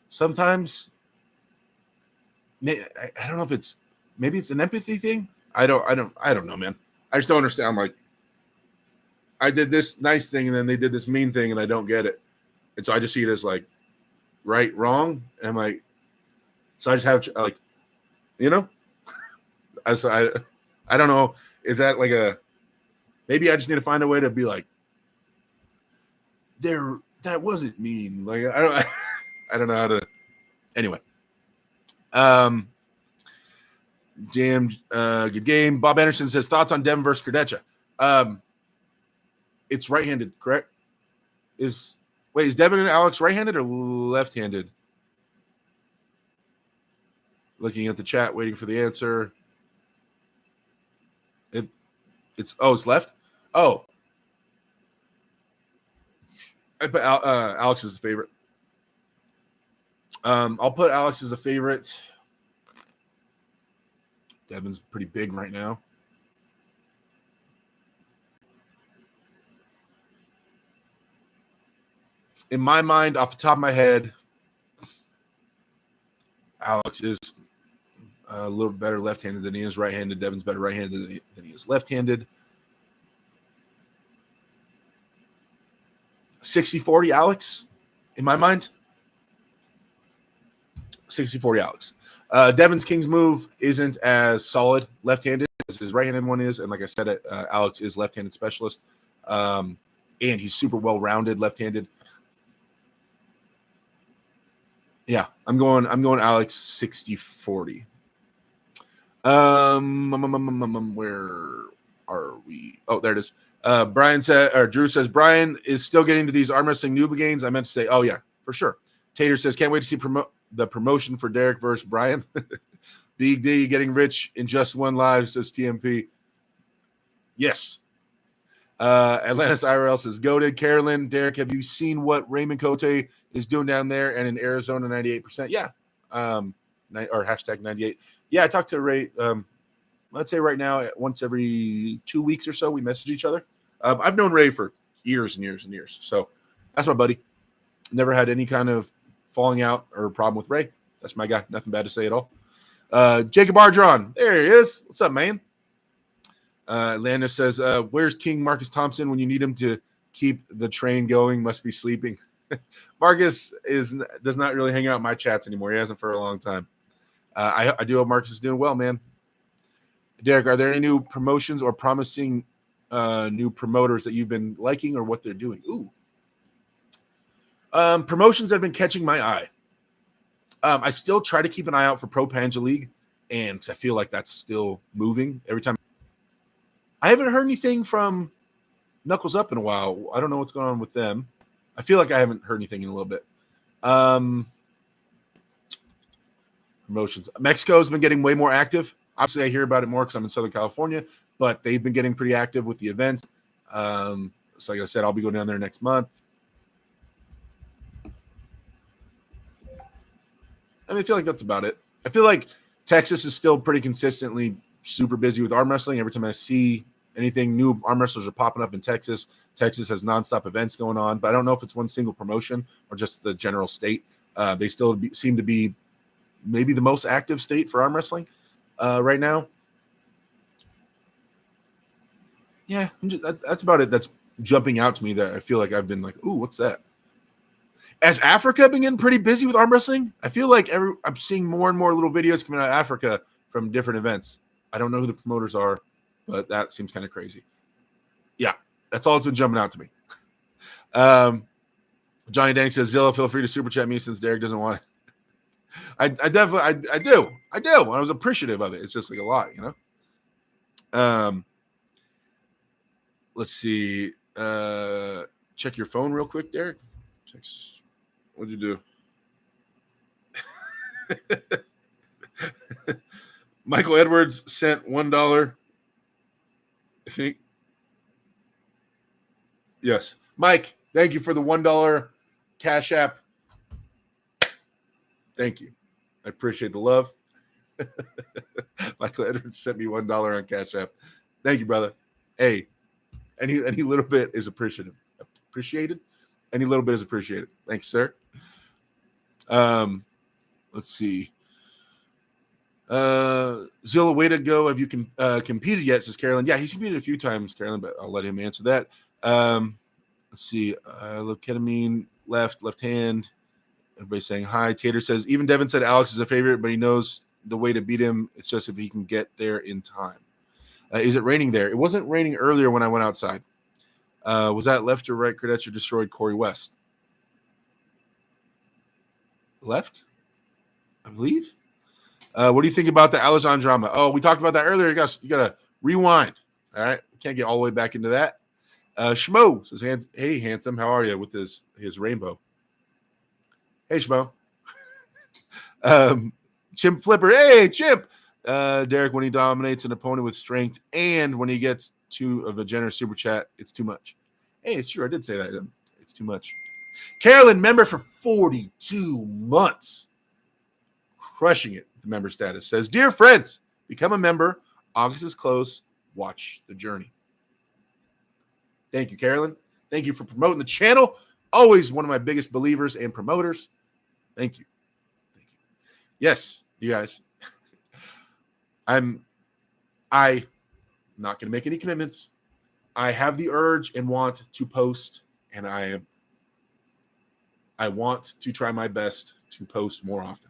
Sometimes, I don't know if maybe it's an empathy thing. I don't know, man. I just don't understand. I'm like, I did this nice thing and then they did this mean thing and I don't get it. And so I just see it as like right, wrong. And I'm like, so I just have like, you know, I don't know. Is that like maybe I just need to find a way to be like, that wasn't mean. Like, I don't know how to, anyway. Damn, good game. Bob Anderson says thoughts on Devin versus Kurdecha. It's right-handed, correct? Is Devin and Alex right-handed or left-handed? Looking at the chat, waiting for the answer. It's left. Oh, I put Alex as the favorite. I'll put Alex as a favorite. Devin's pretty big right now. In my mind, off the top of my head, Alex is a little better left-handed than he is right-handed. Devin's better right-handed than he is left-handed. 60-40 Alex, in my mind. 60-40 Alex. Devin's King's move isn't as solid left-handed as his right-handed one is. And like I said, Alex is left-handed specialist. And he's super well-rounded left-handed. Yeah, I'm going Alex 60-40. Where are we? Oh, there it is. Drew says Brian is still getting to these arm wrestling noob games. I meant to say, oh yeah, for sure. Tater says can't wait to see the promotion for Derek versus Brian. Big D getting rich in just one live, says TMP. Yes. Atlantis IRL says goated. Carolyn, Derek, have you seen what Raymond Cote is doing down there and in Arizona 98%? Yeah. Or hashtag 98. Yeah, I talked to Ray. Let's say right now, once every 2 weeks or so, we message each other. I've known Ray for years and years and years. So that's my buddy. Never had any kind of falling out or problem with Ray. That's my guy. Nothing bad to say at all. Jacob Ardron. There he is. What's up, man? Landis says, where's King Marcus Thompson when you need him to keep the train going? Must be sleeping. Marcus does not really hang out in my chats anymore. He hasn't for a long time. I do hope Marcus is doing well, man. Derek, are there any new promotions or promising new promoters that you've been liking or what they're doing? Ooh. Promotions that have been catching my eye. I still try to keep an eye out for Pro Panja League, and I feel like that's still moving every time. I haven't heard anything from Knuckles Up in a while. I don't know what's going on with them. I feel like I haven't heard anything in a little bit. Promotions. Mexico's been getting way more active. Obviously, I hear about it more because I'm in Southern California, but they've been getting pretty active with the events. So like I said, I'll be going down there next month. I feel like that's about it. I feel like Texas is still pretty consistently super busy with arm wrestling. Every time I see anything new, arm wrestlers are popping up in Texas. Texas has nonstop events going on, but I don't know if it's one single promotion or just the general state. They still seem to be maybe the most active state for arm wrestling right now. Yeah, that's about it. That's jumping out to me that I feel like I've been like, ooh, what's that? Has Africa been getting pretty busy with arm wrestling? I feel like I'm seeing more and more little videos coming out of Africa from different events. I don't know who the promoters are, but that seems kind of crazy. Yeah, that's all that's been jumping out to me. Johnny Dank says, Zilla, feel free to super chat me since Derek doesn't want it. I definitely, I do. I was appreciative of it. It's just like a lot, you know? Let's see. Check your phone real quick, Derek. What'd you do? Michael Edwards sent $1. I think. Yes. Mike, thank you for the $1 Cash App. Thank you. I appreciate the love. Michael Edwards sent me $1 on Cash App. Thank you, brother. Hey, any little bit is appreciated. Any little bit is appreciated. Thanks, sir. Let's see. Zilla, way to go. Have you competed yet? Says Carolyn. Yeah, he's competed a few times, Carolyn, but I'll let him answer that. Let's see. Love ketamine, left hand. Everybody's saying hi. Tater says, even Devin said Alex is a favorite, but he knows the way to beat him. It's just if he can get there in time. Is it raining there? It wasn't raining earlier when I went outside. Was that left or right? Credetcher destroyed Corey West. Left, I believe. What do you think about the Alazan drama? Oh, we talked about that earlier. You got to rewind. All right. Can't get all the way back into that. Schmo says, hey, handsome, how are you with his rainbow? Hey, Schmo. Chimp Flipper. Hey, Chimp. Derek, when he dominates an opponent with strength and when he gets to a generous super chat, it's too much. Hey, it's true. I did say that. It's too much. Carolyn, member for 42 months. Crushing it. The member status says, dear friends, become a member. August is close. Watch the journey. Thank you, Carolyn. Thank you for promoting the channel. Always one of my biggest believers and promoters. Thank you. Yes, you guys. I'm not going to make any commitments. I have the urge and want to post, and I want to try my best to post more often.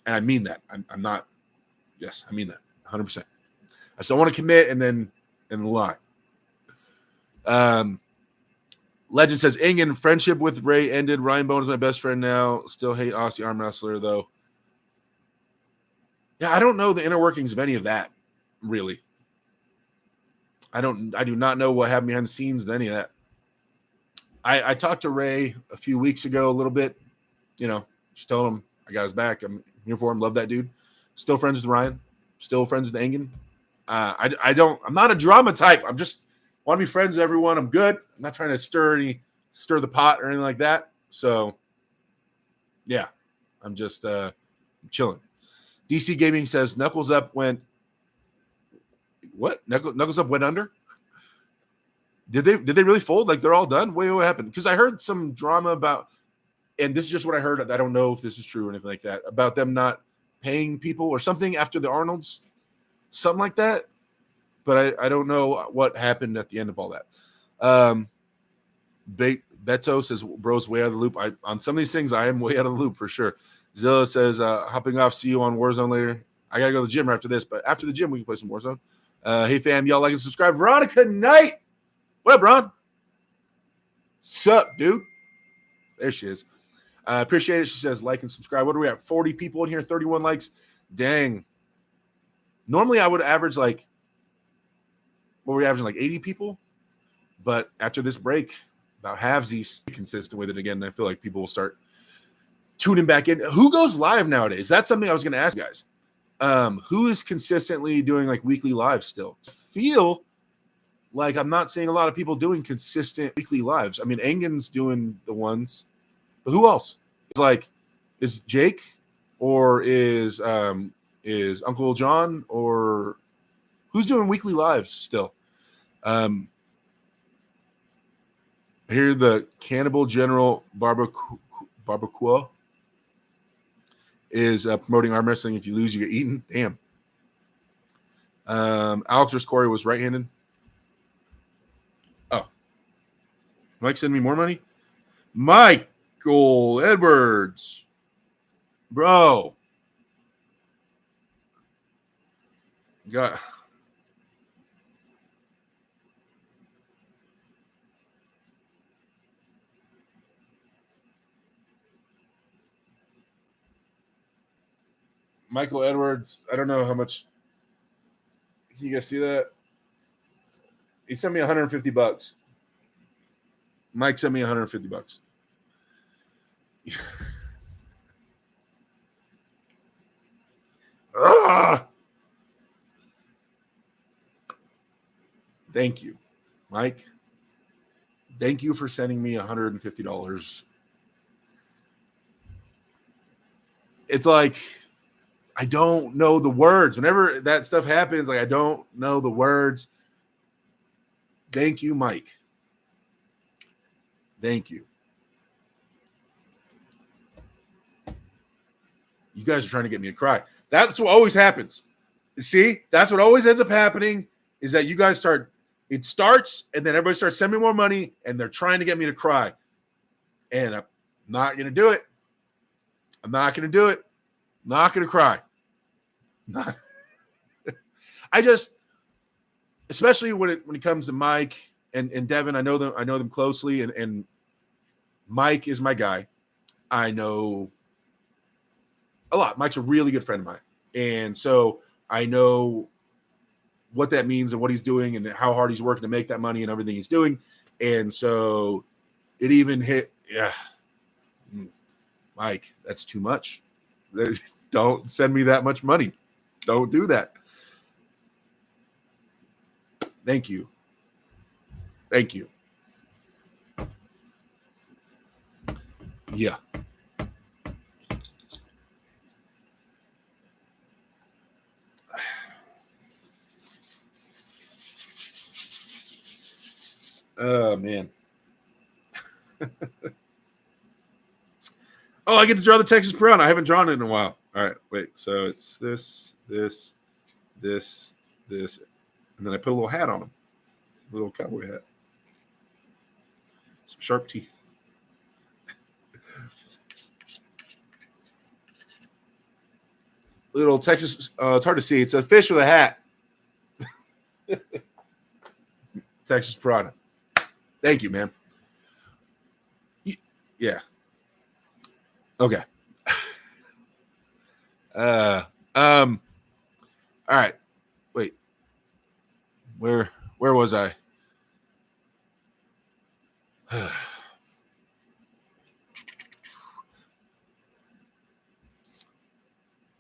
And I mean that. I'm not. Yes, I mean that 100%. I just don't want to commit and then lie. Legend says, Ingen, friendship with Ray ended. Ryan Bone is my best friend now. Still hate Aussie arm wrestler, though. Yeah, I don't know the inner workings of any of that, really. I do not know what happened behind the scenes with any of that. I talked to Ray a few weeks ago a little bit. You know, just told him I got his back. I'm here for him. Love that dude. Still friends with Ryan. Still friends with Ingen. I'm not a drama type. I'm just want to be friends with everyone. I'm good. I'm not trying to stir the pot or anything like that. So, yeah, I'm just chilling. DC Gaming says Knuckles Up went. What? Knuckles Up went under? Did they really fold? Like they're all done? Wait, what happened? Because I heard some drama about, and this is just what I heard. I don't know if this is true or anything like that, about them not paying people or something after the Arnolds, something like that. But I don't know what happened at the end of all that. Beto says, bro's way out of the loop. On some of these things, I am way out of the loop for sure. Zilla says, hopping off, see you on Warzone later. I got to go to the gym after this, but after the gym, we can play some Warzone. Hey, fam, y'all like and subscribe. Veronica Knight. What up, Ron? Sup, dude? There she is. I appreciate it. She says, like and subscribe. What are we at? 40 people in here, 31 likes. Dang. Normally, I would average like, what were we averaging, like 80 people? But after this break, about halvesies, consistent with it again. I feel like people will start tuning back in. Who goes live nowadays? That's something I was going to ask you guys. Who is consistently doing like weekly lives still? I feel like I'm not seeing a lot of people doing consistent weekly lives. I mean, Engen's doing the ones, but who else? Like, is Jake or is Uncle John, or who's doing weekly lives still? Here, the Cannibal General Barbacoa is promoting arm wrestling. If you lose, you get eaten. Damn. Alex Corey was right-handed. Oh. Mike send me more money? Michael Edwards. Bro. Got... Michael Edwards, I don't know how much. Can you guys see that? He sent me $150. Mike sent me $150. Thank you, Mike. Thank you for sending me $150. It's like, I don't know the words. Whenever that stuff happens, like I don't know the words. Thank you, Mike. Thank you. You guys are trying to get me to cry. That's what always happens. See, that's what always ends up happening, is that you guys it starts, and then everybody starts sending me more money, and they're trying to get me to cry. And I'm not going to do it. I'm not going to do it. Not going to cry. Not. I just, especially when it comes to Mike and Devin, I know them closely, and Mike is my guy. I know a lot. Mike's a really good friend of mine. And so I know what that means and what he's doing and how hard he's working to make that money and everything he's doing. And so it even hit, Mike, that's too much. Don't send me that much money. Don't do that. Thank you. Thank you. Yeah. Oh, man. Oh, I get to draw the Texas Piranha. I haven't drawn it in a while. All right, wait. So it's this, and then I put a little hat on him. A little cowboy hat. Some sharp teeth. Little Texas, it's hard to see. It's a fish with a hat. Texas Piranha. Thank you, man. Yeah. Okay. All right. Wait. Where was I?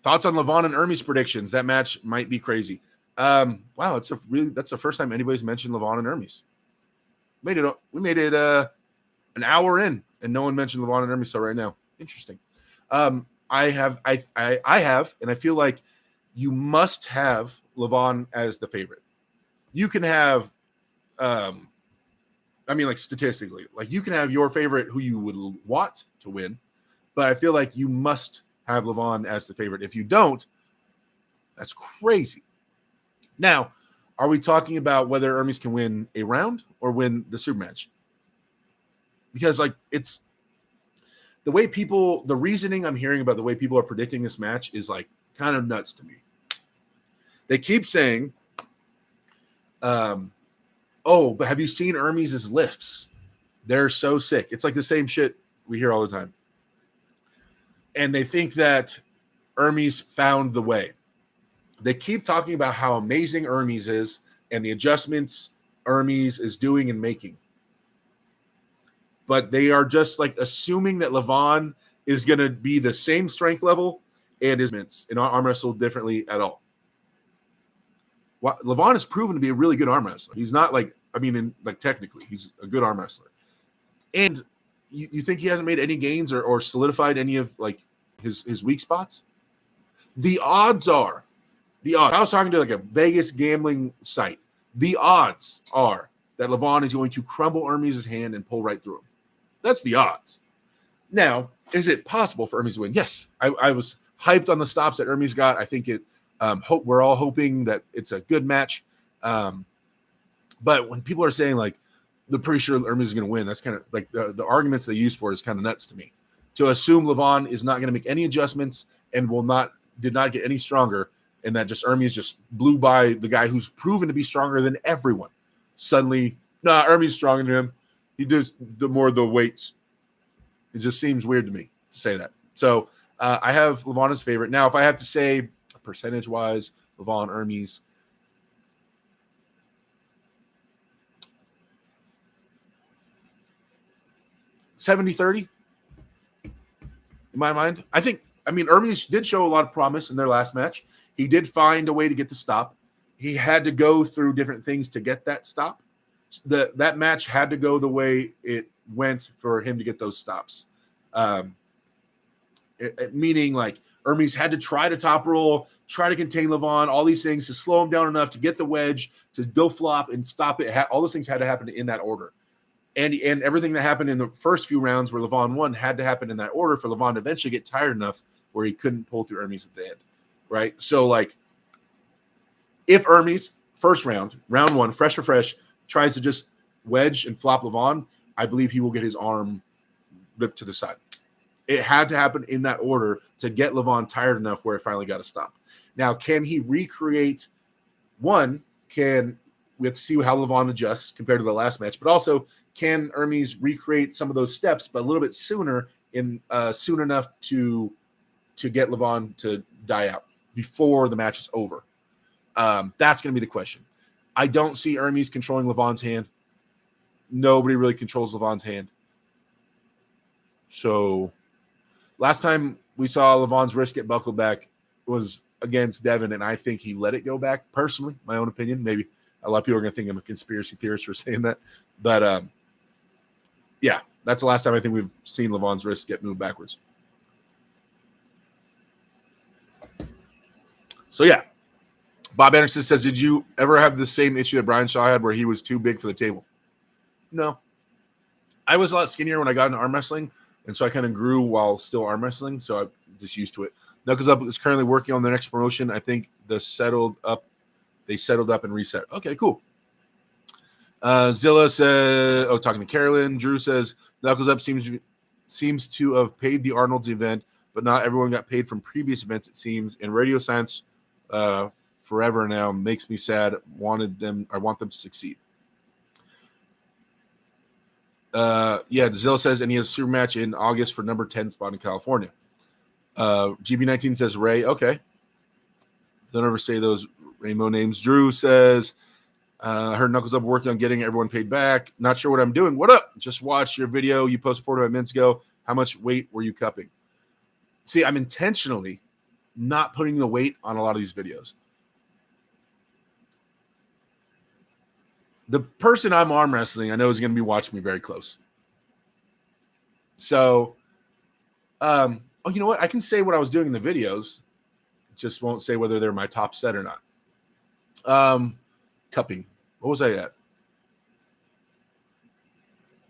Thoughts on Leavon and Hermes predictions? That match might be crazy. Wow, that's the first time anybody's mentioned Leavon and Hermes. We made it an hour in, and no one mentioned Leavon and Hermes till right now. Interesting. I have, and I feel like you must have Leavon as the favorite. You can have I mean, like statistically, like you can have your favorite who you would want to win, but I feel like you must have Leavon as the favorite. If you don't, that's crazy. Now, are we talking about whether Hermes can win a round or win the super match? Because like it's the way people, the reasoning I'm hearing about the way people are predicting this match is like kind of nuts to me. They keep saying, oh, but have you seen Hermes' lifts? They're so sick. It's like the same shit we hear all the time. And they think that Hermes found the way. They keep talking about how amazing Hermes is and the adjustments Hermes is doing and making. But they are just like assuming that Leavon is going to be the same strength level and his movements and arm wrestle differently at all. Leavon has proven to be a really good arm wrestler. He's not like, I mean, technically, he's a good arm wrestler. And you think he hasn't made any gains or solidified any of like his weak spots? The odds are, I was talking to like a Vegas gambling site. The odds are that Leavon is going to crumble Hermes' hand and pull right through him. That's the odds. Now, is it possible for Hermes to win? Yes. I was hyped on the stops that Hermes got. I think it. We're all hoping that it's a good match. But when people are saying like, they're pretty sure Hermes is going to win, that's kind of like the arguments they use for it is kind of nuts to me. To assume Leavon is not going to make any adjustments and did not get any stronger, and that just Hermes just blew by the guy who's proven to be stronger than everyone. Suddenly, Hermes is stronger than him. He does the weights. It just seems weird to me to say that. So I have Leavon as favorite. Now, if I have to say percentage-wise, Leavon, Hermes, 70-30 in my mind. Hermes did show a lot of promise in their last match. He did find a way to get the stop. He had to go through different things to get that stop. That match had to go the way it went for him to get those stops. Meaning like Hermes had to try to top roll, try to contain Leavon, all these things to slow him down enough to get the wedge, to go flop and stop it. All those things had to happen in that order. And everything that happened in the first few rounds where Leavon won had to happen in that order for Leavon to eventually get tired enough where he couldn't pull through Hermes at the end, right? So, like, if Hermes, first round one, fresh, tries to just wedge and flop Leavon, I believe he will get his arm ripped to the side. It had to happen in that order to get Leavon tired enough where it finally got to stop. Now, can he recreate one? We have to see how Leavon adjusts compared to the last match, but also can Hermes recreate some of those steps, but a little bit sooner soon enough to get Leavon to die out before the match is over? That's going to be the question. I don't see Hermes controlling Leavon's hand. Nobody really controls Leavon's hand. So last time we saw Leavon's wrist get buckled back was against Devin, and I think he let it go back. Personally, my own opinion. Maybe a lot of people are going to think I'm a conspiracy theorist for saying that. But yeah, that's the last time I think we've seen Leavon's wrist get moved backwards. So yeah, Bob Anderson says, did you ever have the same issue that Brian Shaw had where he was too big for the table? No. I was a lot skinnier when I got into arm wrestling, and so I kind of grew while still arm wrestling, so I'm just used to it. Knuckles Up is currently working on their next promotion. I think they settled up and reset. Okay, cool. Zilla says, talking to Carolyn. Drew says, Knuckles Up seems to have paid the Arnold's event, but not everyone got paid from previous events, it seems. And Radio Science forever now makes me sad. I want them to succeed. Zilla says, and he has a super match in August for number 10 spot in California. GB19 says Ray. Okay. Don't ever say those rainbow names. Drew says, I heard Knuckles Up working on getting everyone paid back. Not sure what I'm doing. What up? Just watched your video you posted 45 minutes ago. How much weight were you cupping? See, I'm intentionally not putting the weight on a lot of these videos. The person I'm arm wrestling, I know is going to be watching me very close. So, you know what? I can say what I was doing in the videos. Just won't say whether they're my top set or not. Cupping. What was I at?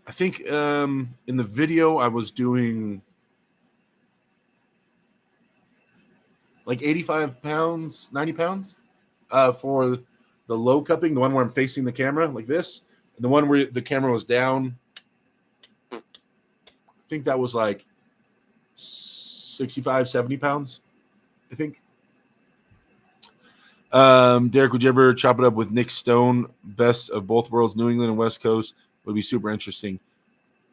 I think in the video I was doing like 85 pounds, 90 pounds for the low cupping, the one where I'm facing the camera like this, and the one where the camera was down. I think that was like 65, 70 pounds, I think. Derek, would you ever chop it up with Nick Stone? Best of both worlds, New England and West Coast, would be super interesting.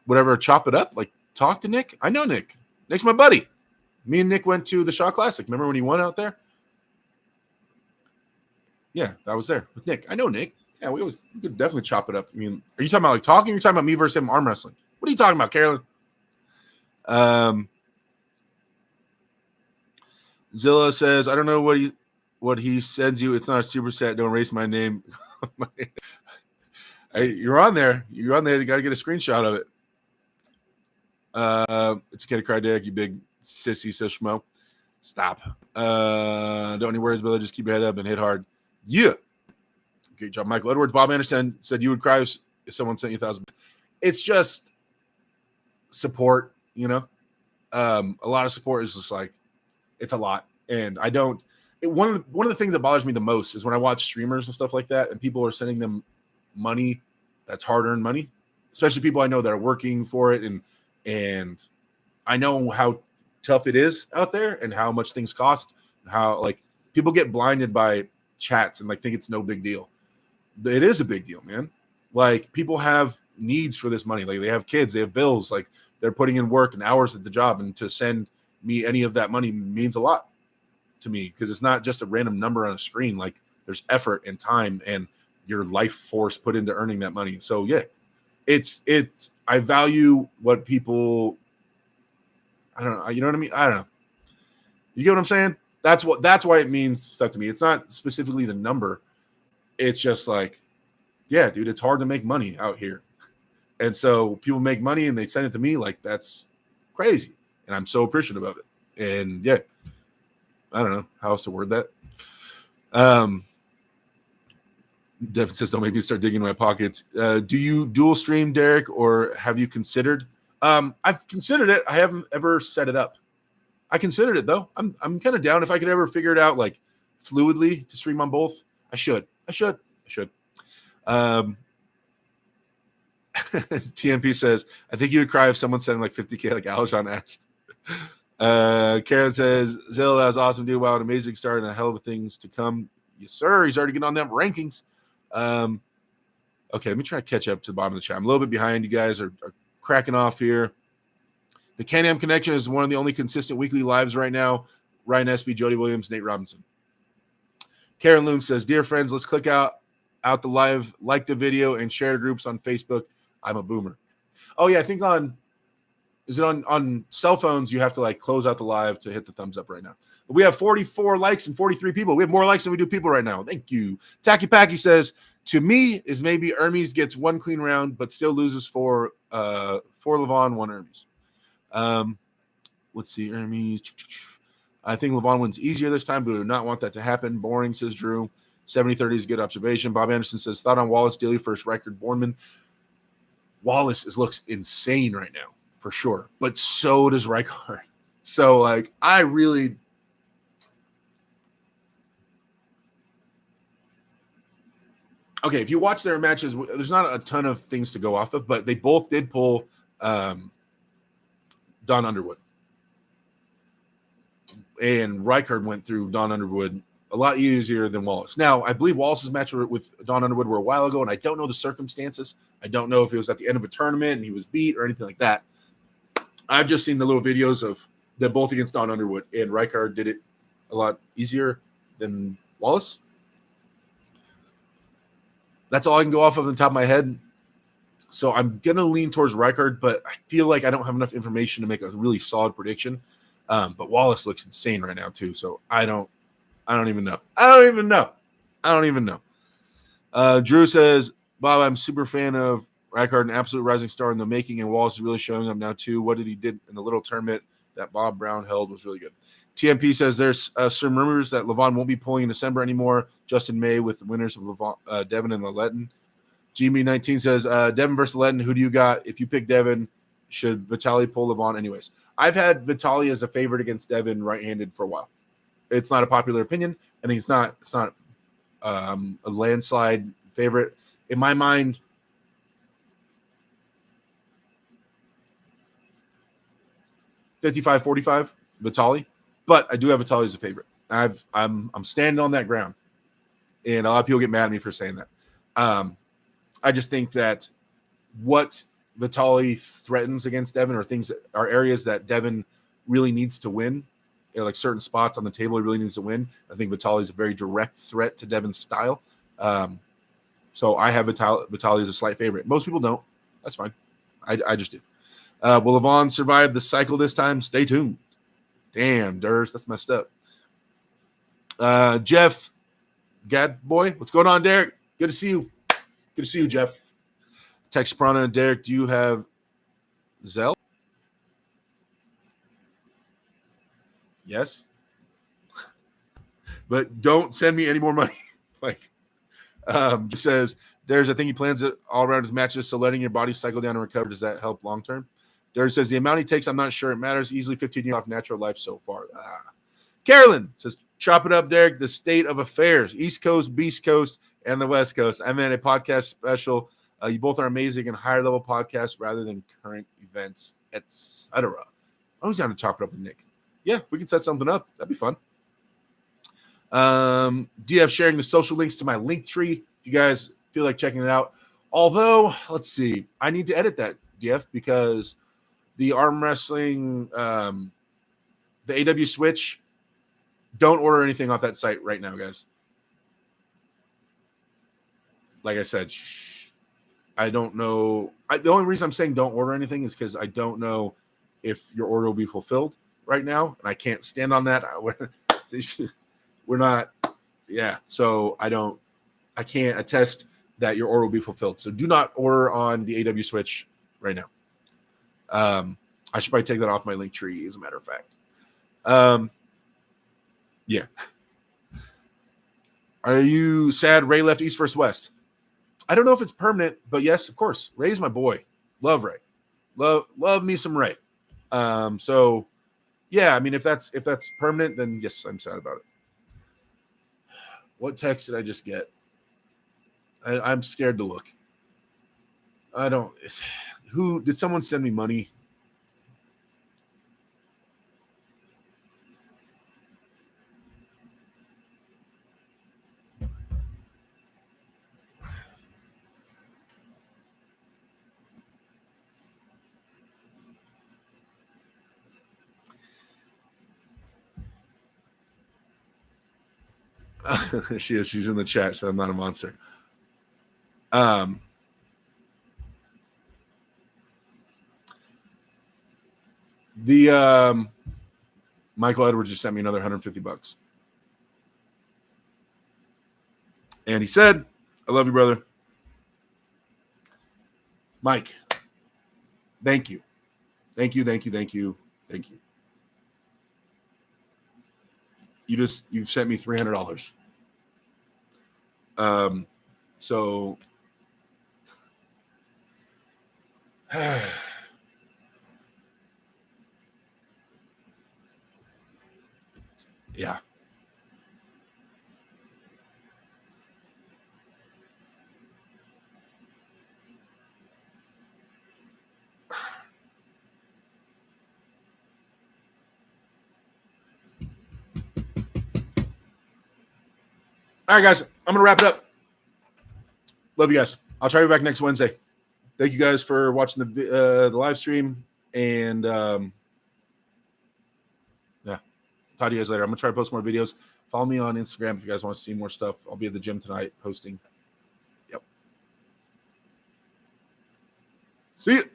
Whatever, chop it up, like talk to Nick. I know Nick. Nick's my buddy. Me and Nick went to the Shaw Classic. Remember when he won out there? Yeah, I was there with Nick. I know Nick. Yeah, we could definitely chop it up. I mean, are you talking about like talking? Or are you talking about me versus him arm wrestling? What are you talking about, Carolyn? Zilla says, I don't know what he sends you. It's not a superset. Don't erase my name. You're on there. You're on there. You got to get a screenshot of it. It's okay to cry, Derek, you big sissy, says Schmo. Stop. Don't any worries, brother. Just keep your head up and hit hard. Yeah. Great job, Michael Edwards. Bob Anderson said you would cry if someone sent you 1,000. It's just support, you know. A lot of support is just like, it's a lot. And I don't. One of the things that bothers me the most is when I watch streamers and stuff like that, and people are sending them money that's hard-earned money, especially people I know that are working for it, and I know how tough it is out there and how much things cost, and how like people get blinded by chats and like think it's no big deal. It is a big deal, man. Like people have needs for this money. Like they have kids, they have bills, like they're putting in work and hours at the job, and to send me any of that money means a lot to me because it's not just a random number on a screen. Like there's effort and time and your life force put into earning that money. So yeah, it's I value what people, I don't know, you know what I mean? I don't know. You get what I'm saying? That's why it means stuff to me. It's not specifically the number. It's just like, yeah, dude, it's hard to make money out here. And so people make money and they send it to me, like that's crazy. And I'm so appreciative of it. And yeah, I don't know how else to word that. Devin says, don't make me start digging in my pockets. Do you dual stream, Derek, or have you considered? I've considered it. I haven't ever set it up. I considered it though. I'm kind of down if I could ever figure it out like fluidly to stream on both. I should. TMP says, I think you would cry if someone sent him like 50K like Aljon asked. Karen says, Zill, that was awesome, dude. Wow, an amazing start and a hell of things to come. Yes, sir. He's already getting on them rankings. Okay, let me try to catch up to the bottom of the chat. I'm a little bit behind. You guys are cracking off here. The Can-Am Connection is one of the only consistent weekly lives right now. Ryan Espy, Jody Williams, Nate Robinson. Karen Loon says, dear friends, let's click out the live, like the video, and share groups on Facebook. I'm a boomer. Oh, yeah, I think on cell phones, you have to like close out the live to hit the thumbs up right now. But we have 44 likes and 43 people. We have more likes than we do people right now. Thank you. Tacky Packy says, to me, is maybe Hermes gets one clean round, but still loses for Leavon, one Hermes. Let's see, Hermes. I think Leavon wins easier this time, but we do not want that to happen. Boring, says Drew. 70-30 is a good observation. Bob Anderson says, thought on Wallace Daly first record Bournemouth. Wallace looks insane right now, for sure. But so does Rijkaard. So, like, I really... Okay, if you watch their matches, there's not a ton of things to go off of, but they both did pull Don Underwood. And Rijkaard went through Don Underwood a lot easier than Wallace. Now, I believe Wallace's match with Don Underwood were a while ago, and I don't know the circumstances. I don't know if it was at the end of a tournament and he was beat or anything like that. I've just seen the little videos of them both against Don Underwood, and Rijkaard did it a lot easier than Wallace. That's all I can go off of the top of my head. So I'm going to lean towards Rijkaard, but I feel like I don't have enough information to make a really solid prediction. But Wallace looks insane right now too. So I don't even know. Drew says, Bob, I'm super fan of Rijkaard, an absolute rising star in the making, and Wallace is really showing up now too. What did he did in the little tournament that Bob Brown held was really good. TMP says there's some rumors that Leavon won't be pulling in December anymore. Justin May with the winners of Devin and Laletten. Gme19 says, Devin versus Lennon, who do you got? If you pick Devin, should Vitaly pull Leavon anyways? I've had Vitaly as a favorite against Devin right-handed for a while. It's not a popular opinion. I think it's not a landslide favorite. In my mind, $55-45, Vitaly. But I do have Vitaly as a favorite. I'm standing on that ground. And a lot of people get mad at me for saying that. I just think that what Vitaly threatens against Devin are things that are areas that Devin really needs to win. Like certain spots on the table he really needs to win. I think Vitaly is a very direct threat to Devin's style. So I have Vitaly as a slight favorite. Most people don't. That's fine. I just do. Will Leavon survive the cycle this time? Stay tuned. Damn, Durs, that's messed up. Jeff Gadboy, what's going on, Derek? Good to see you. Good to see you, Jeff. Text Prana and Derek, do you have Zelle? Yes. But don't send me any more money. Just says, I think he plans it all around his matches, so letting your body cycle down and recover, does that help long term? Derek says, the amount he takes, I'm not sure it matters. Easily 15 years off natural life so far. Carolyn says, chop it up, Derek. The state of affairs, East Coast, Beast Coast, and the West Coast. I'm in a podcast special. You both are amazing and higher level podcasts rather than current events, etc. I was down to chop it up with Nick. Yeah, we can set something up. That'd be fun. DF sharing the social links to my link tree. If you guys feel like checking it out. Although, let's see, I need to edit that, DF, because the arm wrestling, the AW Switch, don't order anything off that site right now, guys. Like I said, I don't know. The only reason I'm saying don't order anything is because I don't know if your order will be fulfilled right now, and I can't stand on that. We're not, yeah. So I can't attest that your order will be fulfilled. So do not order on the AW Switch right now. I should probably take that off my link tree, as a matter of fact. Yeah. Are you sad Ray left East versus West? I don't know if it's permanent, but yes, of course. Ray's my boy. Love Ray. Love me some Ray. So yeah, I mean, if that's permanent, then yes, I'm sad about it. What text did I just get? I'm scared to look. I don't. Who did someone send me money? She is. She's in the chat, so I'm not a monster. Michael Edwards just sent me another $150. And he said, I love you, brother. Mike, thank you. Thank you. You've sent me $300. So yeah. All right, guys, I'm gonna wrap it up. Love you guys. I'll try to be back next Wednesday. Thank you guys for watching the live stream, and yeah, talk to you guys later. I'm gonna try to post more videos. Follow me on Instagram if you guys want to see more stuff. I'll be at the gym tonight posting. Yep. See you.